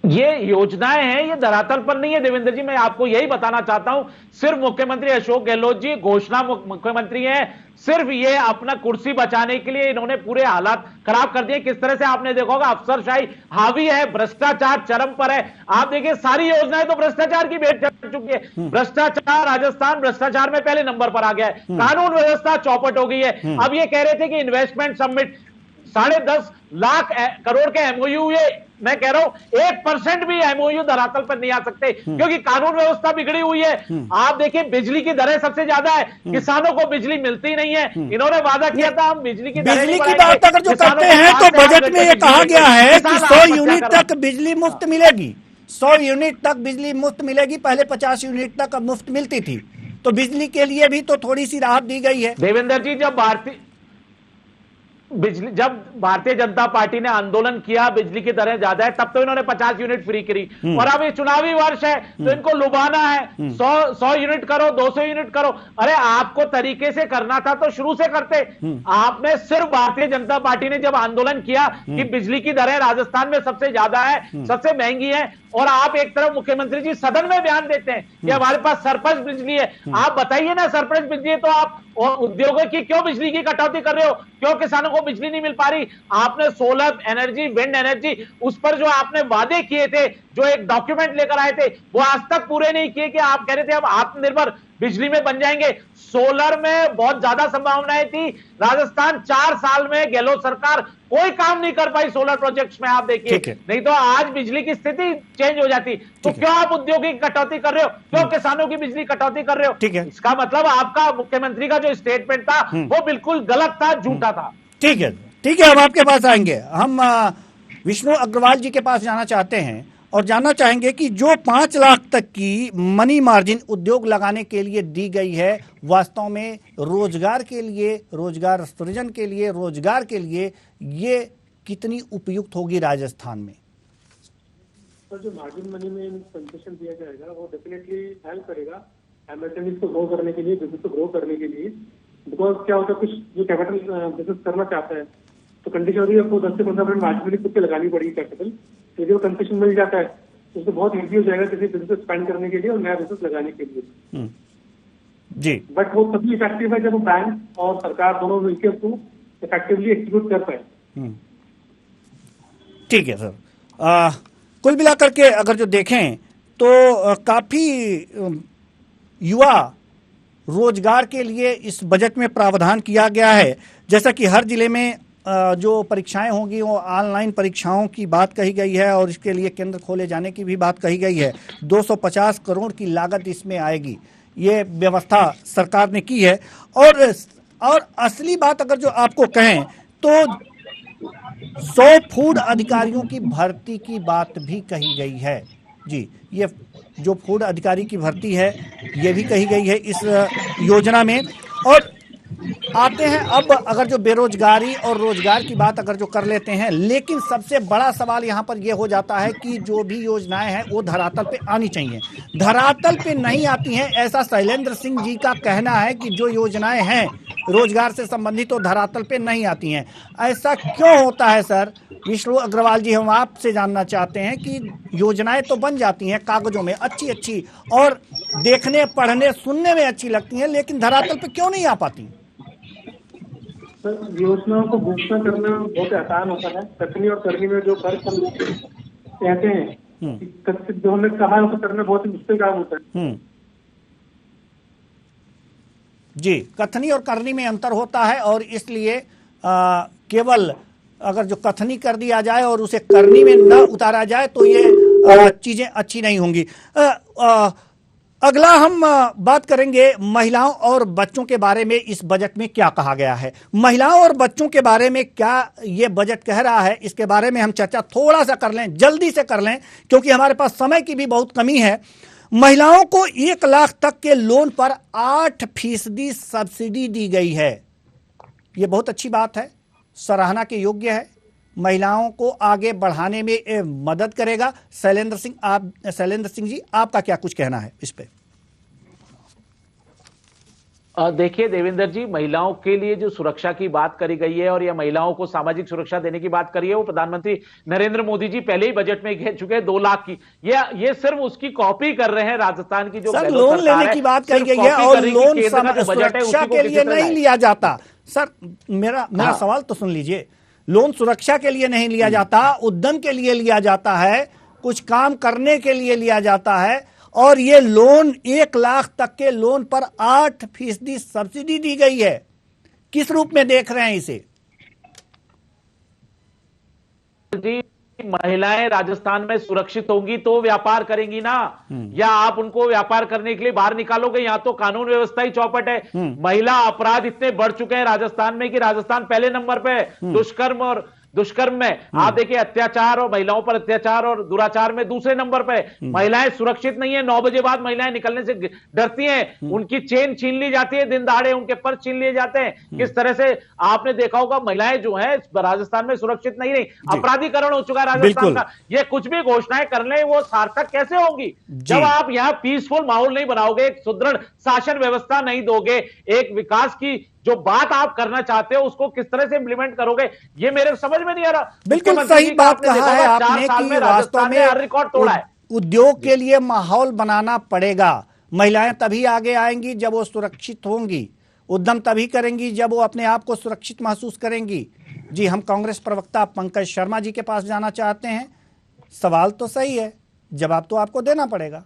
ये योजनाएं हैं, ये धरातल पर नहीं है देवेंद्र जी। मैं आपको यही बताना चाहता हूं, सिर्फ मुख्यमंत्री अशोक गहलोत जी घोषणा मुख्यमंत्री हैं, सिर्फ ये अपना कुर्सी बचाने के लिए इन्होंने पूरे हालात खराब कर दिए। किस तरह से आपने देखा होगा, अफसरशाही हावी है, भ्रष्टाचार चरम पर है। आप देखिए सारी योजनाएं तो भ्रष्टाचार की भेंट चढ़ चुकी है। भ्रष्टाचार, राजस्थान भ्रष्टाचार में पहले नंबर पर आ गया है, कानून व्यवस्था चौपट हो गई है। अब ये कह रहे थे कि इन्वेस्टमेंट समिट 10.5 लाख करोड़ के एमओयू, ये मैं कह रहा हूं 1% भी एमओयू धरातल पर नहीं आ सकते, क्योंकि कानून व्यवस्था बिगड़ी हुई है। आप देखिए बिजली की दरें सबसे ज्यादा है, किसानों को बिजली मिलती नहीं है। इन्होंने वादा किया था हम बिजली की बात अगर जो करते हैं तो बजट में ये कहा गया है कि 100 यूनिट तक बिजली मुफ्त मिलेगी, 100 यूनिट तक बिजली मुफ्त मिलेगी। पहले 50 यूनिट तक मुफ्त मिलती थी, तो बिजली के लिए भी तो थोड़ी सी राहत दी गई है। देवेंद्र जी, जब भारतीय जनता पार्टी ने आंदोलन किया बिजली की दरें ज्यादा है, तब तो इन्होंने 50 यूनिट फ्री करी। और अब ये चुनावी वर्ष है तो इनको लुभाना है, 100 यूनिट करो, 200 यूनिट करो। अरे आपको तरीके से करना था तो शुरू से करते। आपने सिर्फ भारतीय जनता पार्टी ने जब आंदोलन किया कि बिजली की दरें राजस्थान में सबसे ज्यादा है, सबसे महंगी है, और आप एक तरफ मुख्यमंत्री जी सदन में बयान देते हैं कि हमारे पास सरप्लस बिजली है। आप बताइए ना, सरप्लस बिजली है तो आप और उद्योगों की क्यों बिजली की कटौती कर रहे हो? क्यों किसानों को बिजली नहीं मिल पा रही? आपने सोलर एनर्जी, विंड एनर्जी, उस पर जो आपने वादे किए थे, जो एक डॉक्यूमेंट लेकर आए थे, वो आज तक पूरे नहीं किए। कि आप कह रहे थे हम आत्मनिर्भर बिजली में बन जाएंगे। सोलर में बहुत ज्यादा संभावनाएं थी। राजस्थान 4 साल में गहलोत सरकार कोई काम नहीं कर पाई सोलर प्रोजेक्ट्स में। आप देखिए, नहीं तो आज बिजली की स्थिति चेंज हो जाती। तो क्यों आप उद्योगों की कटौती कर रहे हो? क्यों किसानों की बिजली कटौती कर रहे हो? ठीक है, इसका मतलब आपका मुख्यमंत्री का जो स्टेटमेंट था वो बिल्कुल गलत था, झूठा था। ठीक है, ठीक है, हम आपके पास आएंगे। हम विष्णु अग्रवाल जी के पास जाना चाहते हैं और जानना चाहेंगे कि जो 5 लाख तक की मनी मार्जिन उद्योग लगाने के लिए दी गई है, वास्तव में रोजगार के लिए, रोजगार सृजन के लिए, रोजगार के लिए ये कितनी उपयुक्त होगी राजस्थान में? तो जो मार्जिन मनी में कंसेशन दिया जाएगा वो डेफिनेटली हेल्प करेगा एमएसएमई को ग्रो करने के लिए, बिजनेस को ग्रो करने के लिए। बिकॉज क्या होता है, कुछ जो कैपिटल बिजनेस करना चाहता है तो कंडीशन होती है आपको 10 से 15% मार्जिन मनी खुद पे लगानी पड़ेगी कैपिटल। तो जो कंसेशन मिल जाता है तो उसको बहुत ईजी हो जाएगा किसी बिजनेस एक्सपेंड करने के लिए और नया बिजनेस लगाने के लिए। जी, बट वो तभी इफेक्टिव है जब वो बैंक और सरकार दोनों मिलकर उसको इफेक्टिवली एग्जीक्यूट कर पाए। ठीक है सर। कुल मिलाकर के अगर जो देखें तो काफी युवा रोजगार के लिए इस बजट में प्रावधान किया गया है। जैसा कि हर जिले में जो परीक्षाएं होंगी वो ऑनलाइन परीक्षाओं की बात कही गई है और इसके लिए केंद्र खोले जाने की भी बात कही गई है। 250 करोड़ की लागत इसमें आएगी, ये व्यवस्था सरकार ने की है। और असली बात अगर जो आपको कहें तो 100 फूड अधिकारियों की भर्ती की बात भी कही गई है। जी, ये जो फूड अधिकारी की भर्ती है ये भी कही गई है इस योजना में। और आते हैं अब अगर जो बेरोजगारी और रोजगार की बात अगर जो कर लेते हैं, लेकिन सबसे बड़ा सवाल यहाँ पर यह हो जाता है कि जो भी योजनाएं हैं वो धरातल पे आनी चाहिए, धरातल पे नहीं आती हैं। ऐसा शैलेंद्र सिंह जी का कहना है कि जो योजनाएं हैं रोजगार से संबंधित तो धरातल पे नहीं आती हैं। ऐसा क्यों होता है सर? विष्णु अग्रवाल जी, हम आपसे जानना चाहते हैं कि योजनाएं तो बन जाती हैं कागजों में अच्छी और देखने, पढ़ने, सुनने में अच्छी लगती हैं, लेकिन धरातल पे क्यों नहीं आ पाती? सर, योजनाओं को घोषणा करना बहुत आसान होता है, कथनी और करनी में जो फर्क हम कहते हैं, जो हमने कहा है उसको करना बहुत ही मुश्किल काम होता है। जी, कथनी और करनी में अंतर होता है और इसलिए केवल अगर जो कथनी कर दिया जाए और उसे करनी में न उतारा जाए तो ये चीजें अच्छी नहीं होंगी। अगला हम बात करेंगे महिलाओं और बच्चों के बारे में। इस बजट में क्या कहा गया है, महिलाओं और बच्चों के बारे में क्या ये बजट कह रहा है, इसके बारे में हम चर्चा थोड़ा सा कर लें, जल्दी से कर लें क्योंकि हमारे पास समय की भी बहुत कमी है। महिलाओं को 1 लाख तक के लोन पर 8% सब्सिडी दी गई है। यह बहुत अच्छी बात है, सराहना के योग्य है, महिलाओं को आगे बढ़ाने में मदद करेगा। शैलेंद्र सिंह जी, आपका क्या कुछ कहना है इस पे? देखिए देवेंद्र जी, महिलाओं के लिए जो सुरक्षा की बात करी गई है और या महिलाओं को सामाजिक सुरक्षा देने की बात करी है, वो प्रधानमंत्री नरेंद्र मोदी जी पहले ही बजट में कह चुके हैं 2 लाख की। ये सिर्फ उसकी कॉपी कर रहे हैं राजस्थान की जो लोन लेने की बात कही गई है और लोन सुरक्षा के लिए नहीं लिया जाता। सर मेरा सवाल तो सुन लीजिए, लोन सुरक्षा के लिए नहीं लिया जाता, उद्यम के लिए लिया जाता है, कुछ काम करने के लिए लिया जाता है, और ये लोन 1 लाख तक के लोन पर 8% सब्सिडी दी गई है। किस रूप में देख रहे हैं इसे? जी, महिलाएं राजस्थान में सुरक्षित होंगी तो व्यापार करेंगी ना, या आप उनको व्यापार करने के लिए बाहर निकालोगे? यहाँ तो कानून व्यवस्था ही चौपट है। महिला अपराध इतने बढ़ चुके हैं राजस्थान में कि राजस्थान पहले नंबर पे है। दुष्कर्म में आप देखिए, अत्याचार और महिलाओं पर अत्याचार और दुराचार में दूसरे नंबर पे। महिलाएं सुरक्षित नहीं है। 9 बजे बाद महिलाएं निकलने से डरती हैं, उनकी चेन छीन ली जाती है, दिन दहाड़े उनके पर्स छीन लिए जाते हैं। किस तरह से आपने देखा होगा, महिलाएं जो है राजस्थान में सुरक्षित नहीं रही, अपराधीकरण हो चुका है राजस्थान का। ये कुछ भी घोषणाएं कर ले, वो सार्थक कैसे होंगी जब आप यहाँ पीसफुल माहौल नहीं बनाओगे, एक सुदृढ़ शासन व्यवस्था नहीं दोगे, एक विकास की जो बात आप करना चाहते हो उसको किस तरह से इंप्लीमेंट करोगे, ये मेरे समझ में नहीं आ रहा। बिल्कुल सही बात कहा है आपने कि वास्तव में रिकॉर्ड तोड़ा है। उद्योग के लिए माहौल बनाना पड़ेगा। महिलाएं तभी आगे आएंगी जब वो सुरक्षित होंगी, उद्यम तभी करेंगी जब वो अपने आप को सुरक्षित महसूस करेंगी। जी, हम कांग्रेस प्रवक्ता पंकज शर्मा जी के पास जाना चाहते हैं। सवाल तो सही है, जवाब तो आपको देना पड़ेगा।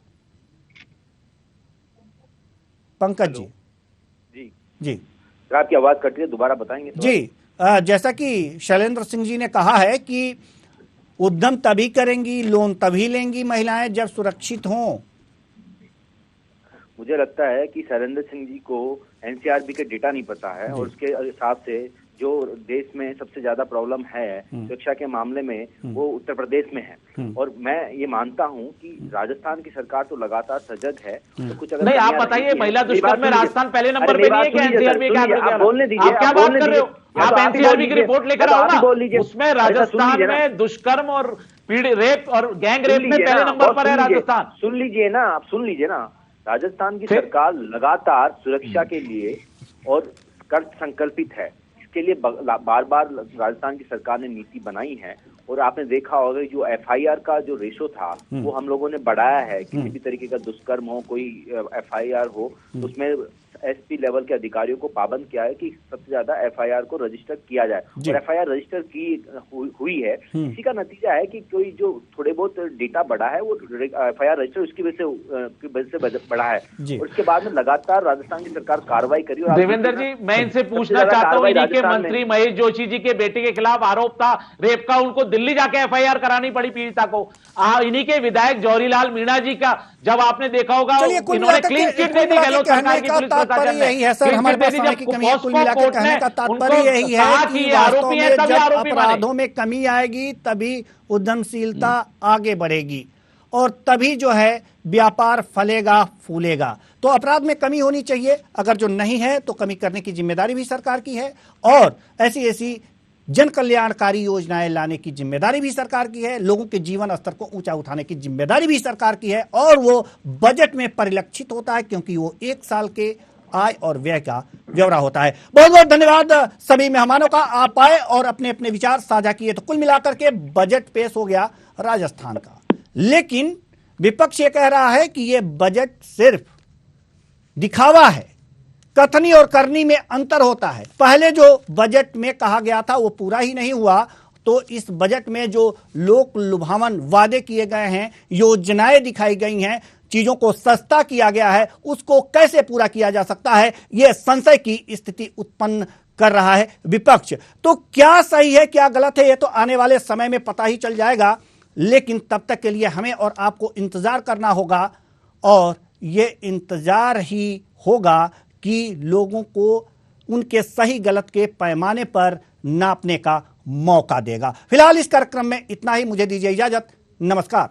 पंकज जी। जी आपकी आवाज कट रही है, दोबारा बताएंगे तो? जी, जैसा कि शैलेंद्र सिंह जी ने कहा है कि उद्यम तभी करेंगी, लोन तभी लेंगी महिलाएं जब सुरक्षित हों। मुझे लगता है कि शैलेंद्र सिंह जी को एनसीआरबी के डेटा नहीं पता है, और उसके हिसाब से जो देश में सबसे ज्यादा प्रॉब्लम है सुरक्षा के मामले में, वो उत्तर प्रदेश में है। और मैं ये मानता हूँ कि राजस्थान की सरकार तो लगातार सजग है। तो कुछ अगर नहीं, आप बताइए, महिला दुष्कर्म में राजस्थान पहले नंबर पे नहीं है क्या? एनसीआरबी आप बोलने दीजिए, आप क्या बात कर रहे हो? आप एनसीआरबी की रिपोर्ट लेकर आओ ना, उसमें राजस्थान में दुष्कर्म और रेप और गैंग रेप में पहले नंबर पर है राजस्थान। सुन लीजिए ना, आप सुन लीजिए ना, राजस्थान की सरकार लगातार सुरक्षा के लिए और कर संकल्पित है। इसके लिए बार बार राजस्थान की सरकार ने नीति बनाई है, और आपने देखा होगा जो एफआईआर का जो रेशो था वो हम लोगों ने बढ़ाया है। किसी भी तरीके का दुष्कर्म हो, कोई एफआईआर हो, उसमें एसपी लेवल के अधिकारियों को पाबंद किया है कि सबसे ज्यादा एफआईआर को रजिस्टर किया जाए, और एफआईआर रजिस्टर की हुई है। इसी का नतीजा है कि कोई जो थोड़े बहुत डेटा बढ़ा है वो एफआईआर रजिस्टर उसकी वजह से बढ़ा है, और उसके बाद में लगातार राजस्थान की सरकार कार्रवाई करी। और देवेंद्र जी, मैं इनसे पूछना चाहता हूँ, इन्हीं के मंत्री महेश जोशी जी के बेटे के खिलाफ आरोप था रेप का, उनको दिल्ली जाके एफआईआर करानी पड़ी पीड़िता को। इन्हीं के विधायक जौहरीलाल मीणा जी का, जब आपने देखा होगा इन्होंने क्लीन चिट दे दी गहलोत सरकार की पुलिस प्रशासन ने। यही है सर, हमारे पास समय की कमी है। कुल मिलाकर कहने का तात्पर्य यही है कि वास्तव में जब अपराधों में कमी आएगी तभी उद्यमशीलता आगे बढ़ेगी, और तभी जो है व्यापार फलेगा फूलेगा। तो अपराध में कमी होनी चाहिए, अगर जो नहीं है तो कमी करने की जिम्मेदारी भी सरकार की है, और ऐसी ऐसी जन कल्याणकारी योजनाएं लाने की जिम्मेदारी भी सरकार की है, लोगों के जीवन स्तर को ऊंचा उठाने की जिम्मेदारी भी सरकार की है, और वो बजट में परिलक्षित होता है क्योंकि वो 1 साल के आय और व्यय का ब्यौरा होता है। बहुत बहुत धन्यवाद सभी मेहमानों का, आप आए और अपने अपने विचार साझा किए। तो कुल मिलाकर के बजट पेश हो गया राजस्थान का, लेकिन विपक्ष ये कह रहा है कि ये बजट सिर्फ दिखावा है, कथनी और करनी में अंतर होता है। पहले जो बजट में कहा गया था वो पूरा ही नहीं हुआ, तो इस बजट में जो लोक लुभावन वादे किए गए हैं, योजनाएं दिखाई गई हैं, चीजों को सस्ता किया गया है, उसको कैसे पूरा किया जा सकता है, यह संशय की स्थिति उत्पन्न कर रहा है विपक्ष। तो क्या सही है क्या गलत है, यह तो आने वाले समय में पता ही चल जाएगा, लेकिन तब तक के लिए हमें और आपको इंतजार करना होगा, और यह इंतजार ही होगा कि लोगों को उनके सही गलत के पैमाने पर नापने का मौका देगा। फिलहाल इस कार्यक्रम में इतना ही, मुझे दीजिए इजाजत, नमस्कार।